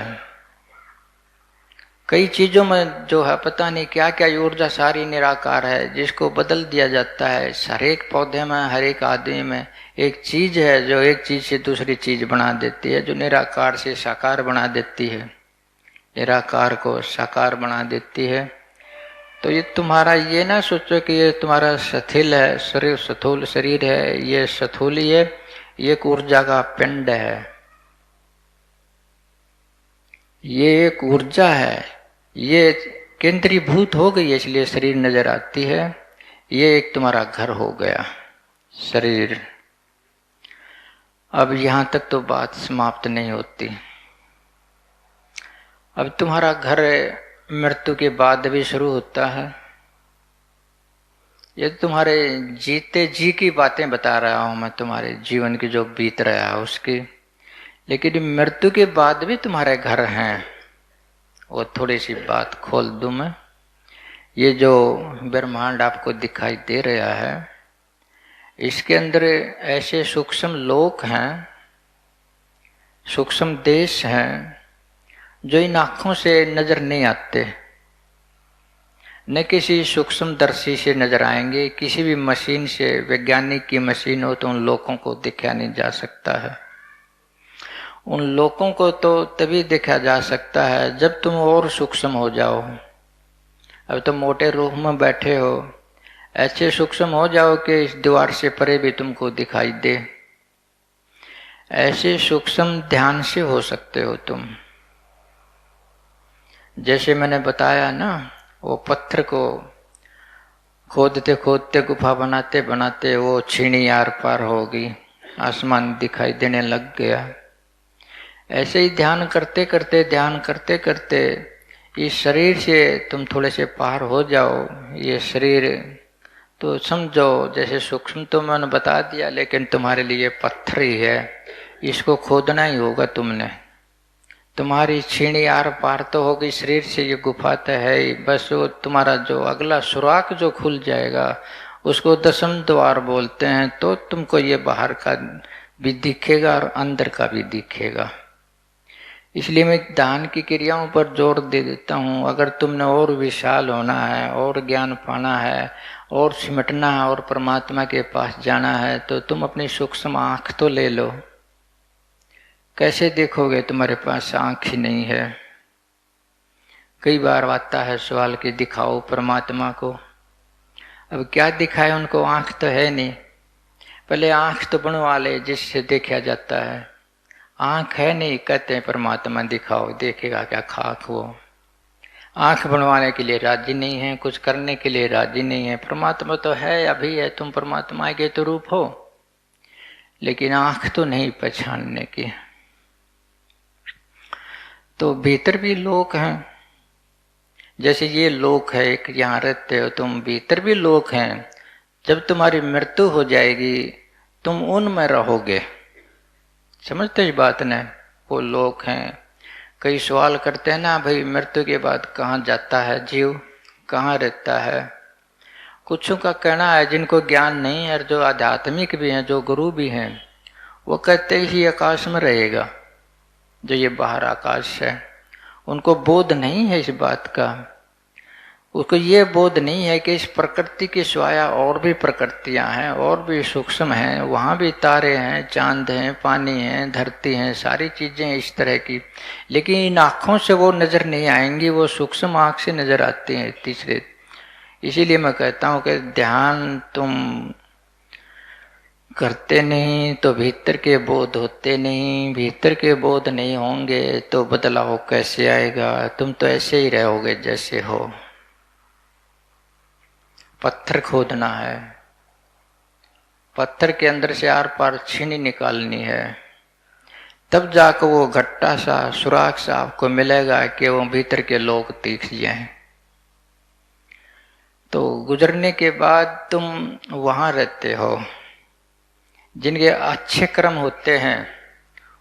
[SPEAKER 1] कई चीजों में जो है पता नहीं क्या क्या ऊर्जा सारी निराकार है, जिसको बदल दिया जाता है। हर एक पौधे में, हर एक आदमी में एक चीज है जो एक चीज से दूसरी चीज बना देती है, जो निराकार से साकार बना देती है, निराकार को साकार बना देती है। तो ये तुम्हारा ये ना सोचो कि ये तुम्हारा शिथिल है शरीर, स्थूल शरीर है, ये स्थूल ही है, ये एक ऊर्जा का पिंड है, ये एक ऊर्जा है, ये केंद्रीभूत हो गई है इसलिए शरीर नजर आती है। ये एक तुम्हारा घर हो गया शरीर। अब यहां तक तो बात समाप्त नहीं होती। अब तुम्हारा घर मृत्यु के बाद भी शुरू होता है। ये तुम्हारे जीते जी की बातें बता रहा हूं मैं, तुम्हारे जीवन की जो बीत रहा है उसकी। लेकिन मृत्यु के बाद भी तुम्हारे घर हैं। वो थोड़ी सी बात खोल दूं मैं। ये जो ब्रह्मांड आपको दिखाई दे रहा है, इसके अंदर ऐसे सूक्ष्म लोक हैं, सूक्ष्म देश हैं, जो इन आंखों से नजर नहीं आते, न किसी सूक्ष्मदर्शी से नजर आएंगे। किसी भी मशीन से, वैज्ञानिक की मशीन हो तो उन लोगों को देखा नहीं जा सकता है। उन लोगों को तो तभी देखा जा सकता है जब तुम और सूक्ष्म हो जाओ। अब तुम मोटे रूप में बैठे हो, ऐसे सूक्ष्म हो जाओ कि इस दीवार से परे भी तुमको दिखाई दे। ऐसे सूक्ष्म ध्यान से हो सकते हो तुम। जैसे मैंने बताया ना, वो पत्थर को खोदते खोदते गुफा बनाते बनाते वो छीनी आर पार होगी, आसमान दिखाई देने लग गया। ऐसे ही ध्यान करते करते, ध्यान करते करते इस शरीर से तुम थोड़े से पार हो जाओ। ये शरीर तो समझो जैसे सूक्ष्म तो मैंने बता दिया, लेकिन तुम्हारे लिए पत्थर ही है, इसको खोदना ही होगा तुमने। तुम्हारी छीणी आर पार तो होगी शरीर से, ये गुफा तो है ही। बस वो तुम्हारा जो अगला सुराख जो खुल जाएगा उसको दशम द्वार बोलते हैं। तो तुमको ये बाहर का भी दिखेगा और अंदर का भी दिखेगा। इसलिए मैं दान की क्रियाओं पर जोर दे देता हूँ। अगर तुमने और विशाल होना है, और ज्ञान पाना है, और सिमटना है, और परमात्मा के पास जाना है, तो तुम अपनी सूक्ष्म आंख तो ले लो। कैसे देखोगे, तुम्हारे पास आंख ही नहीं है। कई बार आता है सवाल कि दिखाओ परमात्मा को। अब क्या दिखाए उनको, आंख तो है नहीं। पहले आंख तो बनवा ले जिससे देखा जाता है। आंख है नहीं, कहते हैं परमात्मा दिखाओ, देखेगा क्या खाक वो। आंख बनवाने के लिए राजी नहीं है, कुछ करने के लिए राजी नहीं है। परमात्मा तो है, अभी है, तुम परमात्मा के तो रूप हो, लेकिन आंख तो नहीं पहचानने की। तो भीतर भी लोक हैं, जैसे ये लोक है, एक यहाँ रहते हो तुम, भीतर भी लोक हैं। जब तुम्हारी मृत्यु हो जाएगी तुम उनमें रहोगे। समझते इस बात ने? वो लोक हैं। कई सवाल करते हैं ना, भाई मृत्यु के बाद कहाँ जाता है जीव, कहाँ रहता है। कुछों का कहना है, जिनको ज्ञान नहीं है, जो आध्यात्मिक भी हैं, जो गुरु भी हैं, वो कहते ही आकाश में रहेगा, जो ये बाहर आकाश है। उनको बोध नहीं है इस बात का। उसको ये बोध नहीं है कि इस प्रकृति की स्वाया और भी प्रकृतियां हैं, और भी सूक्ष्म हैं, वहाँ भी तारे हैं, चांद हैं, पानी है, धरती है, सारी चीजें इस तरह की। लेकिन इन आँखों से वो नजर नहीं आएंगी, वो सूक्ष्म आँख से नजर आती हैं तीसरे। इसीलिए मैं कहता हूँ कि ध्यान तुम करते नहीं तो भीतर के बोध होते नहीं। भीतर के बोध नहीं होंगे तो बदलाव कैसे आएगा? तुम तो ऐसे ही रहोगे जैसे हो। पत्थर खोदना है, पत्थर के अंदर से आर पार छीनी निकालनी है, तब जाकर वो घट्टा सा सुराख सा आपको मिलेगा कि वो भीतर के लोग दिख जाएं। तो गुजरने के बाद तुम वहां रहते हो। जिनके अच्छे कर्म होते हैं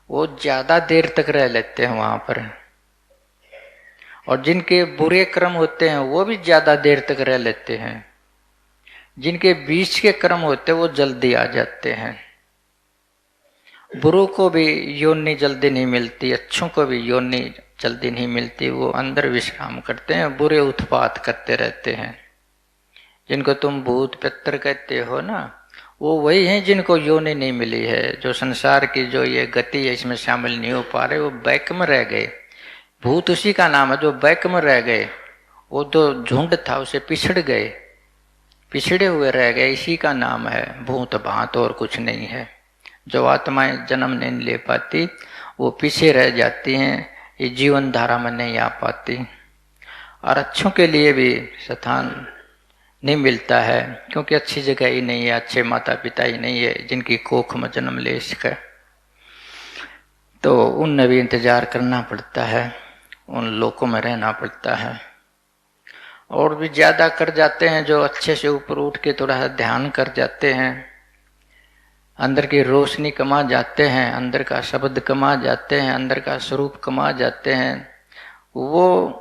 [SPEAKER 1] वो ज्यादा देर तक रह लेते हैं वहां पर। और जिनके बुरे कर्म होते हैं वो भी ज्यादा देर तक रह लेते हैं। जिनके बीच के कर्म होते हैं वो जल्दी आ जाते हैं। बुरों को भी योनि जल्दी नहीं मिलती, अच्छों को भी योनि जल्दी नहीं मिलती। वो अंदर विश्राम करते हैं, बुरे उत्पात करते रहते हैं। जिनको तुम भूत पितर कहते हो ना, वो वही हैं जिनको योनि नहीं मिली है। जो संसार की जो ये गति है इसमें शामिल नहीं हो पा रहे, वो बैक में रह गए। भूत उसी का नाम है जो बैक में रह गए। वो तो झुंड था उसे पिछड़ गए, पिछड़े हुए रह गए, इसी का नाम है भूत भांत, और कुछ नहीं है। जो आत्माएं जन्म नहीं ले पाती वो पीछे रह जाती हैं, ये जीवन धारा में नहीं आ पाती। और अच्छों के लिए भी स्थान नहीं मिलता है, क्योंकि अच्छी जगह ही नहीं है, अच्छे माता पिता ही नहीं है जिनकी कोख में जन्म ले सके। तो उनने भी इंतजार करना पड़ता है, उन लोकों में रहना पड़ता है। और भी ज्यादा कर जाते हैं जो अच्छे से ऊपर उठ के थोड़ा सा ध्यान कर जाते हैं, अंदर की रोशनी कमा जाते हैं, अंदर का शब्द कमा जाते हैं, अंदर का स्वरूप कमा जाते हैं। वो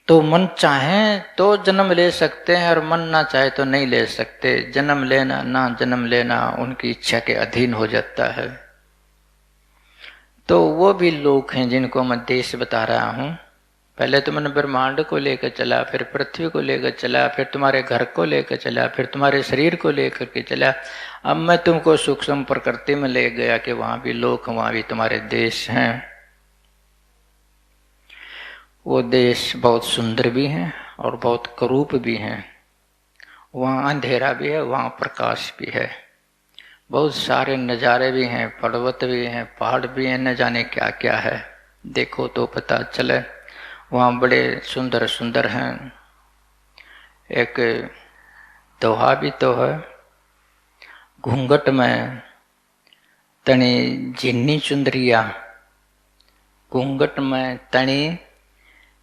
[SPEAKER 1] तो मन चाहे तो जन्म ले सकते हैं और मन ना चाहे तो नहीं ले सकते। जन्म लेना ना जन्म लेना उनकी इच्छा के अधीन हो जाता है। तो वो भी लोग हैं जिनको मैं देश बता रहा हूँ। पहले तो मैंने ब्रह्मांड को लेकर चला, फिर पृथ्वी को लेकर चला, फिर तुम्हारे घर को लेकर चला, फिर तुम्हारे शरीर को लेकर के चला। अब मैं तुमको सूक्ष्म प्रकृति में ले गया कि वहां भी लोग, वहां भी तुम्हारे देश हैं। वो देश बहुत सुंदर भी हैं और बहुत करूप भी हैं। वहाँ अंधेरा भी है, वहाँ प्रकाश भी है। बहुत सारे नज़ारे भी हैं, पर्वत भी हैं, पहाड़ भी हैं, न जाने क्या क्या है। देखो तो पता चले। वहाँ बड़े सुंदर सुंदर हैं। एक दोहा भी तो है, घूंघट में तनी जिन्नी चुंदरिया, घूंघट में तनी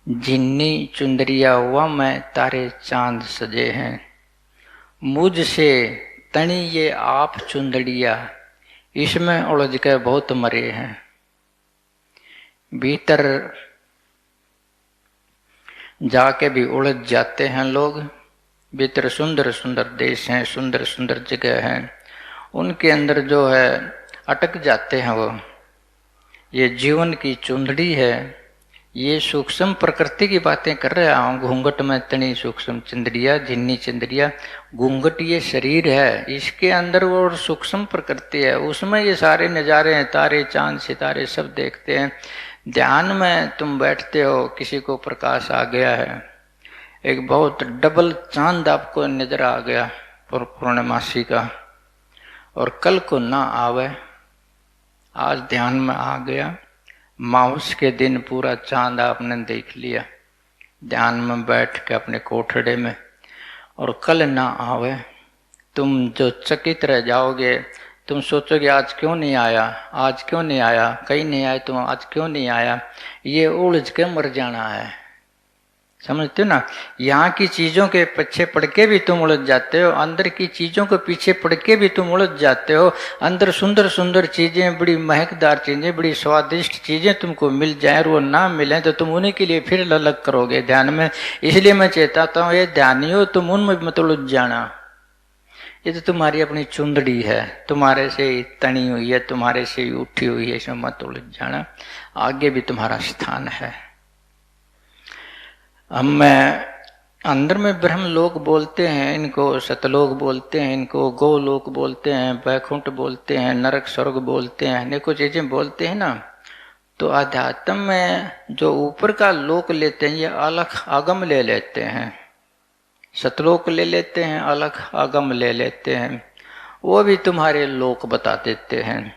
[SPEAKER 1] जिन्नी चुंदरिया, वह में तारे चांद सजे हैं। मुझसे तनी ये आप चुंदड़िया, इसमें उलझ के बहुत मरे हैं। भीतर जाके भी उलझ जाते हैं लोग। भीतर सुंदर सुंदर देश हैं, सुंदर सुंदर जगह हैं, उनके अंदर जो है अटक जाते हैं वो। ये जीवन की चुंदड़ी है, ये सूक्ष्म प्रकृति की बातें कर रहा हूँ। घूंघट में तनी सूक्ष्म चंद्रिया, झिन्नी चंद्रिया। घूंघट ये शरीर है, इसके अंदर वो सूक्ष्म प्रकृति है, उसमें ये सारे नज़ारे हैं, तारे चांद सितारे सब देखते हैं। ध्यान में तुम बैठते हो, किसी को प्रकाश आ गया है, एक बहुत डबल चांद आपको नजर आ गया पूर्णमासी का, और कल को ना आवे, आज ध्यान में आ गया, माउस के दिन पूरा चांद आपने देख लिया ध्यान में बैठ के अपने कोठड़े में, और कल ना आवे, तुम जो चकित रह जाओगे। तुम सोचोगे आज क्यों नहीं आया, आज क्यों नहीं आया, कहीं नहीं आए तुम, आज क्यों नहीं आया। ये उलझ के मर जाना है, समझते हो ना। यहाँ की चीजों के पीछे पड़ के भी तुम उलझ जाते हो, अंदर की चीजों के पीछे पड़ के भी तुम उलझ जाते हो। अंदर सुंदर सुंदर चीजें, बड़ी महकदार चीजें, बड़ी स्वादिष्ट चीजें तुमको मिल जाए और वो ना मिले तो तुम उन्हीं के लिए फिर ललक करोगे ध्यान में। इसलिए मैं चेताता हूँ, ये ध्यानियों तुम उनमें मत उलझ जाना। ये तो तुम्हारी अपनी चुंदड़ी है, तुम्हारे से ही तनी हुई है, तुम्हारे से ही उठी हुई है, इसमें मत उलझ जाना। आगे भी तुम्हारा स्थान है। हम अंदर में ब्रह्म लोक बोलते हैं, इनको सतलोक बोलते हैं, इनको गोलोक बोलते हैं, वैकुंठ बोलते हैं, नरक स्वर्ग बोलते हैं, अनेकों चीजें बोलते हैं ना। तो अध्यात्म में जो ऊपर का लोक लेते हैं, ये अलग आगम ले लेते हैं। सतलोक ले लेते हैं, अलग आगम ले लेते हैं, वो भी तुम्हारे लोक बता देते हैं।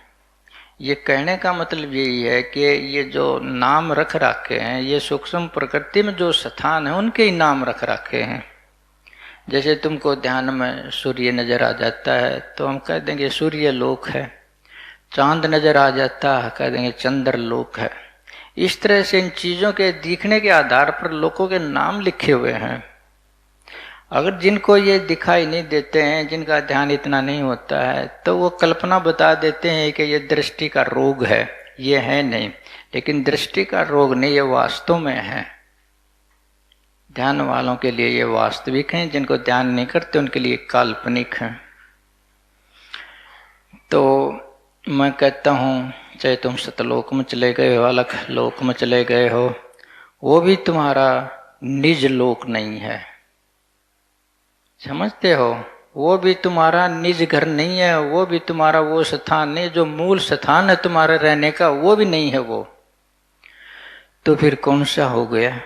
[SPEAKER 1] ये कहने का मतलब यही है कि ये जो नाम रख रखे हैं, ये सूक्ष्म प्रकृति में जो स्थान है उनके ही नाम रख रखे हैं। जैसे तुमको ध्यान में सूर्य नजर आ जाता है तो हम कह देंगे सूर्य लोक है, चांद नजर आ जाता है कह देंगे चंद्र लोक है। इस तरह से इन चीजों के दिखने के आधार पर लोकों के नाम लिखे हुए हैं। अगर जिनको ये दिखाई नहीं देते हैं, जिनका ध्यान इतना नहीं होता है, तो वो कल्पना बता देते हैं कि ये दृष्टि का रोग है, ये है नहीं। लेकिन दृष्टि का रोग नहीं, ये वास्तव में है। ध्यान वालों के लिए ये वास्तविक हैं, जिनको ध्यान नहीं करते उनके लिए काल्पनिक हैं। तो मैं कहता हूँ, चाहे तुम सतलोक में चले गए हो, अलग लोक में चले गए हो, वो भी तुम्हारा निज लोक नहीं है। समझते हो? वो भी तुम्हारा निज घर नहीं है, वो भी तुम्हारा वो स्थान नहीं, जो मूल स्थान है तुम्हारे रहने का, वो भी नहीं है वो। तो फिर कौन सा हो गया?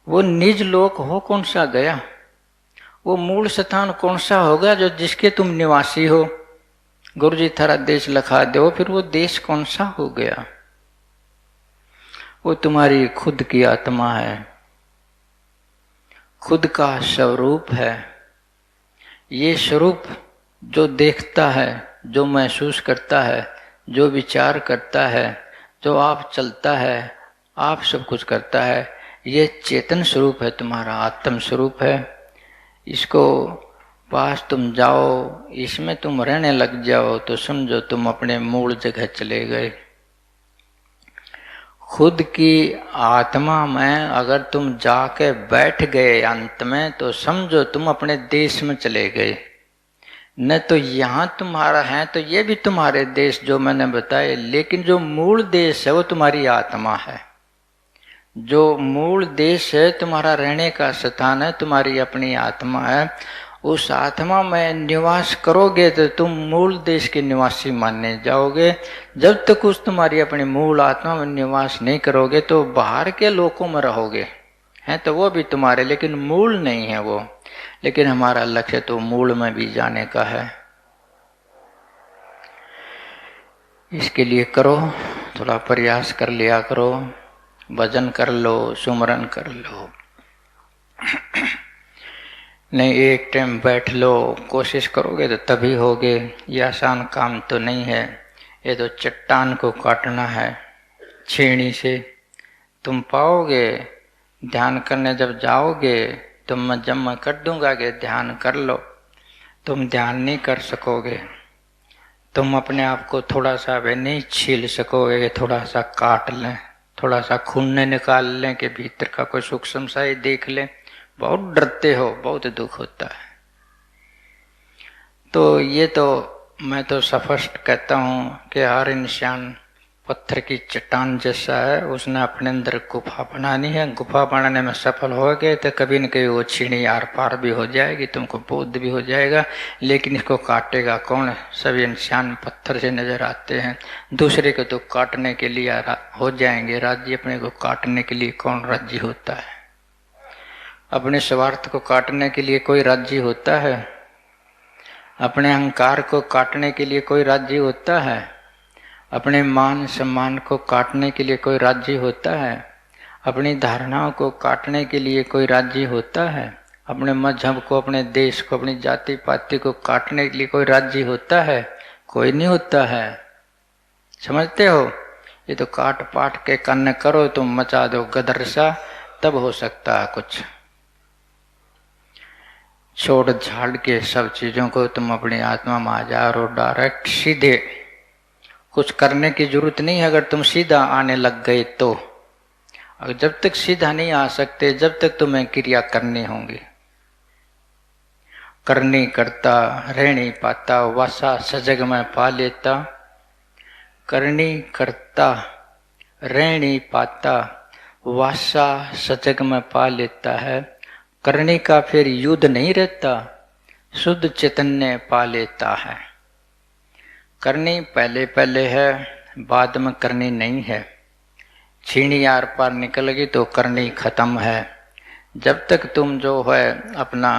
[SPEAKER 1] वो निज लोक हो कौन सा गया? वो मूल स्थान कौन सा होगा जो जिसके तुम निवासी हो? गुरु जी थारा देश लिखा दो, फिर वो देश कौन सा हो गया? वो तुम्हारी खुद की आत्मा है, खुद का स्वरूप है। ये स्वरूप जो देखता है, जो महसूस करता है, जो विचार करता है, जो आप चलता है, आप सब कुछ करता है, ये चेतन स्वरूप है, तुम्हारा आत्म स्वरूप है। इसको पास तुम जाओ, इसमें तुम रहने लग जाओ तो समझो तुम अपने मूल जगह चले गए। खुद की आत्मा में अगर तुम जाके बैठ गए अंत में, तो समझो तुम अपने देश में चले गए। न तो यहाँ तुम्हारा है तो ये भी तुम्हारे देश जो मैंने बताए, लेकिन जो मूल देश है वो तुम्हारी आत्मा है। जो मूल देश है, तुम्हारा रहने का स्थान है, तुम्हारी अपनी आत्मा है। उस आत्मा में निवास करोगे तो तुम मूल देश के निवासी माने जाओगे। जब तक उस तुम्हारी अपनी मूल आत्मा में निवास नहीं करोगे तो बाहर के लोकों में रहोगे। हैं तो वो भी तुम्हारे, लेकिन मूल नहीं है वो। लेकिन हमारा लक्ष्य तो मूल में भी जाने का है। इसके लिए करो, थोड़ा प्रयास कर लिया करो, भजन कर लो, सुमरन कर लो। नहीं एक टाइम बैठ लो, कोशिश करोगे तो तभी होगे। ये आसान काम तो नहीं है। ये तो चट्टान को काटना है छेनी से। तुम पाओगे ध्यान करने जब जाओगे, जब मैं कर दूंगा कि ध्यान कर लो, तुम ध्यान नहीं कर सकोगे। तुम अपने आप को थोड़ा सा भी नहीं छील सकोगे, थोड़ा सा काट लें, थोड़ा सा खून निकाल लें कि भीतर का कोई सूक्ष्म सा ही देख लें। बहुत डरते हो, बहुत दुख होता है। तो ये तो मैं तो स्पष्ट कहता हूँ कि हर इंसान पत्थर की चट्टान जैसा है। उसने अपने अंदर गुफा बनानी है। गुफा बनाने में सफल हो गए तो कभी न कभी वो छीनी आर पार भी हो जाएगी, तुमको बोध भी हो जाएगा। लेकिन इसको काटेगा कौन? सभी इंसान पत्थर से नजर आते हैं। दूसरे को तो काटने के लिए हो जाएंगे राजी, अपने को काटने के लिए कौन राजी होता है? अपने स्वार्थ को काटने के लिए कोई राजी होता है? अपने अहंकार को काटने के लिए कोई राजी होता है? अपने मान सम्मान को काटने के लिए कोई राजी होता है? अपनी धारणाओं को काटने के लिए कोई राजी होता है? अपने मजहब को, अपने देश को, अपनी जाति पाति को काटने के लिए कोई राजी होता है? कोई नहीं होता है। समझते हो? ये तो काट पाट के कन्न करो, तुम मचा दो गदर सा, तब हो सकता है कुछ। छोड़ झाड़ के सब चीजों को तुम अपनी आत्मा में आ जाओ और डायरेक्ट सीधे। कुछ करने की जरूरत नहीं है अगर तुम सीधा आने लग गए तो। अगर जब तक सीधा नहीं आ सकते, जब तक तुम्हें क्रिया करनी होंगी। करनी करता रह नहीं पाता, वासा सजग में पा लेता। करनी करता रह नहीं पाता, वासा सजग में पा लेता है। करने का फिर युद्ध नहीं रहता, शुद्ध चैतन्य पा लेता है। करनी पहले पहले है, बाद में करनी नहीं है। छीनी आर पार निकल गई तो करनी खत्म है। जब तक तुम जो है अपना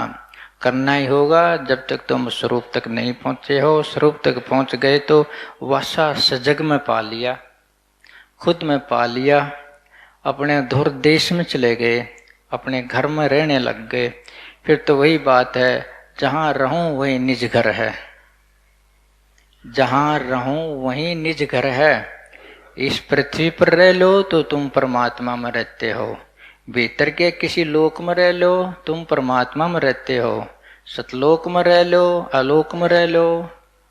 [SPEAKER 1] करना ही होगा, जब तक तुम स्वरूप तक नहीं पहुंचे हो। स्वरूप तक पहुंच गए तो वासा सजग में पा लिया, खुद में पा लिया। अपने धुर देश में चले गए, अपने घर में रहने लग गए। फिर तो वही बात है, जहां रहूं वही निज घर है। जहां रहूं वही निज घर है। इस पृथ्वी पर रह लो तो तुम परमात्मा में रहते हो। भीतर के किसी लोक में रह लो, तुम परमात्मा में रहते हो। सतलोक में रह लो, आलोक में रह लो,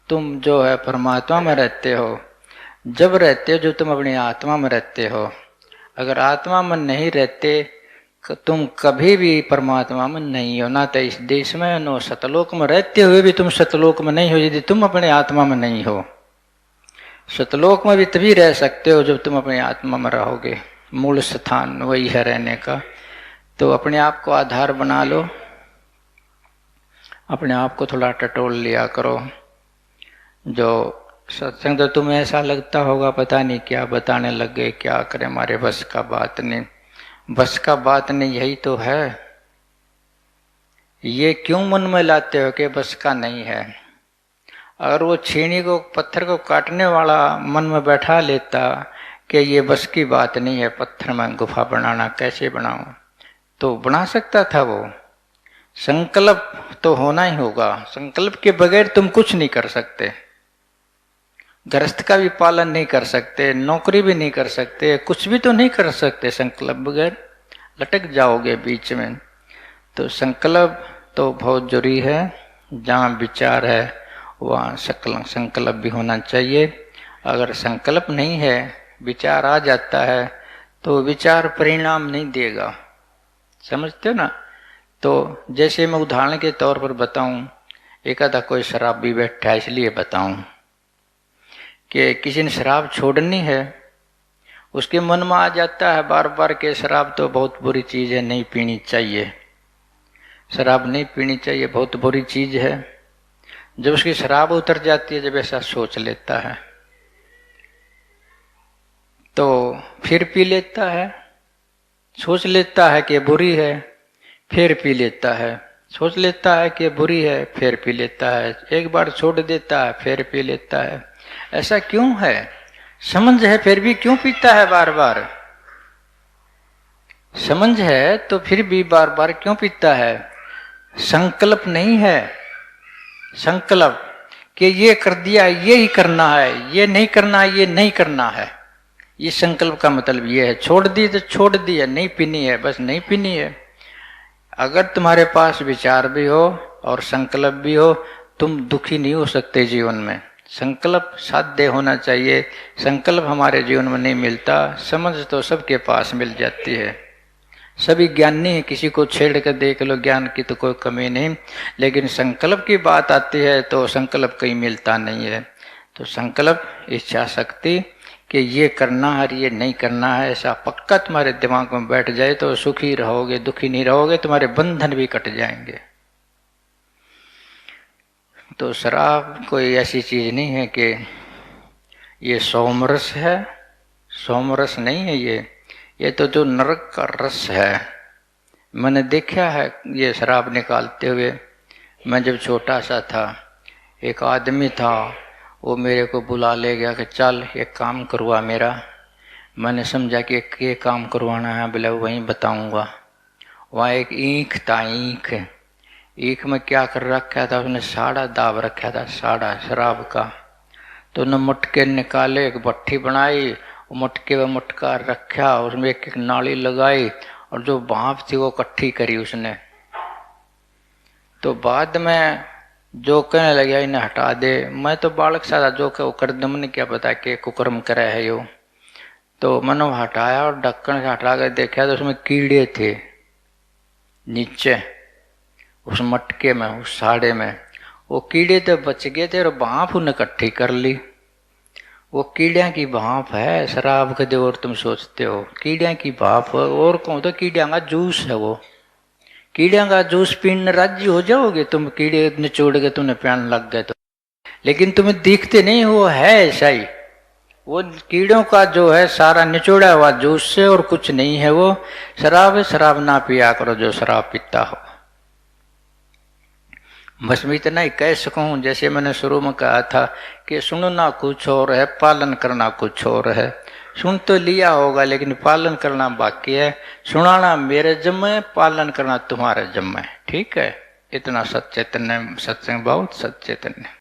[SPEAKER 1] तुम जो है परमात्मा में रहते हो। जब रहते हो जो तुम अपनी आत्मा में रहते हो। अगर आत्मा में नहीं रहते तुम कभी भी परमात्मा में नहीं हो, ना तो इस देश में, न सतलोक में रहते हुए भी तुम सतलोक में नहीं हो यदि तुम अपने आत्मा में नहीं हो। सतलोक में भी तभी रह सकते हो जब तुम अपने आत्मा में रहोगे। मूल स्थान वही है रहने का। तो अपने आप को आधार बना लो, अपने आप को थोड़ा टटोल लिया करो। जो सत्संग तो तुम्हें ऐसा लगता होगा पता नहीं क्या बताने लग गए, क्या करें, हमारे बस का बात नहीं। बस का बात नहीं, यही तो है। ये क्यों मन में लाते हो कि बस का नहीं है? अगर वो छेनी को, पत्थर को काटने वाला मन में बैठा लेता कि ये बस की बात नहीं है, पत्थर में गुफा बनाना, कैसे बनाऊं, तो बना सकता था वो। संकल्प तो होना ही होगा। संकल्प के बगैर तुम कुछ नहीं कर सकते। गृहस्थ का भी पालन नहीं कर सकते, नौकरी भी नहीं कर सकते, कुछ भी तो नहीं कर सकते संकल्प बगैर, लटक जाओगे बीच में। तो संकल्प तो बहुत जरूरी है। जहाँ विचार है वहाँ संकल्प भी होना चाहिए। अगर संकल्प नहीं है, विचार आ जाता है, तो विचार परिणाम नहीं देगा। समझते हो ना? तो जैसे मैं उदाहरण के तौर पर बताऊं, एक आधा कोई शराबी बैठा है इसलिए बताऊं कि किसी ने शराब छोड़नी है, उसके मन में आ जाता है बार बार कि शराब तो बहुत बुरी चीज़ है, नहीं पीनी चाहिए, शराब नहीं पीनी चाहिए, बहुत बुरी चीज़ है। जब उसकी शराब उतर जाती है, जब ऐसा सोच लेता है, तो फिर पी लेता है। सोच लेता है कि बुरी है, फिर पी लेता है। सोच लेता है कि बुरी है, फिर पी लेता है। एक बार छोड़ देता है, फिर पी लेता है। ऐसा क्यों है? समझ है फिर भी क्यों पीता है बार बार? समझ है तो फिर भी बार बार क्यों पीता है? संकल्प नहीं है। संकल्प कि ये कर दिया, ये ही करना है, ये नहीं करना, ये नहीं करना है। ये संकल्प का मतलब ये है। छोड़ दी तो छोड़ दिया, नहीं पीनी है, बस नहीं पीनी है। अगर तुम्हारे पास विचार भी हो और संकल्प भी हो, तुम दुखी नहीं हो सकते जीवन में। संकल्प साध्य होना चाहिए। संकल्प हमारे जीवन में नहीं मिलता। समझ तो सबके पास मिल जाती है, सभी ज्ञानी है, किसी को छेड़ कर देख लो, ज्ञान की तो कोई कमी नहीं। लेकिन संकल्प की बात आती है तो संकल्प कहीं मिलता नहीं है। तो संकल्प, इच्छा शक्ति कि ये करना है, ये नहीं करना है, ऐसा पक्का तुम्हारे दिमाग में बैठ जाए तो सुखी रहोगे, दुखी नहीं रहोगे, तुम्हारे बंधन भी कट जाएंगे। तो शराब कोई ऐसी चीज नहीं है कि ये सोमरस है, सोमरस नहीं है ये तो जो नरक का रस है। मैंने देखा है ये शराब निकालते हुए। मैं जब छोटा सा था, एक आदमी था, वो मेरे को बुला ले गया कि चल एक काम करवा मेरा। मैंने समझा कि ये काम करवाना है, बोले वहीं बताऊंगा। वहाँ एक ईंख था, ईंख में क्या कर रखा था उसने, साड़ा दाब रखा था, साड़ा शराब का। तो उन्होंने मटके निकाले, एक भट्टी बनाई, मटके में मटका रखा, उसमें एक एक नाली लगाई और जो भाप थी वो इकट्ठी करी उसने। तो बाद में जो कहने लगे इन्हें हटा दे, मैं तो बालक सा था, जो वो कर दे, मैंने क्या पता कि कुकर्म करे है यो। तो मैंने हटाया और ढक्कन से हटा कर देखा तो उसमें कीड़े थे नीचे, उस मटके में, उस साड़े में। वो कीड़े तो बच गए थे और भाप उन्हें इकट्ठी कर ली। वो कीड़िया की भाप है शराब के दे, और तुम सोचते हो कीड़िया की भाप और कौन, तो कीड़िया का जूस है वो। कीड़िया का जूस पीने राजी हो जाओगे तुम? कीड़े निचोड़ के तुम्हें प्यान लग गए तो, लेकिन तुम्हें दिखते नहीं, वो है ऐसा ही। वो कीड़ों का जो है सारा निचोड़ा हुआ जूस से, और कुछ नहीं है वो। शराब है, शराब ना पिया करो जो शराब पीता हो। बस मैं इतना ही कह सकूं, जैसे मैंने शुरू में कहा था कि सुनना कुछ और है, पालन करना कुछ और है। सुन तो लिया होगा लेकिन पालन करना बाकी है। सुनाना मेरे जिम्मे, पालन करना तुम्हारे जिम्मे। ठीक है? इतना सचेतन सत्संग, बहुत सचेतन।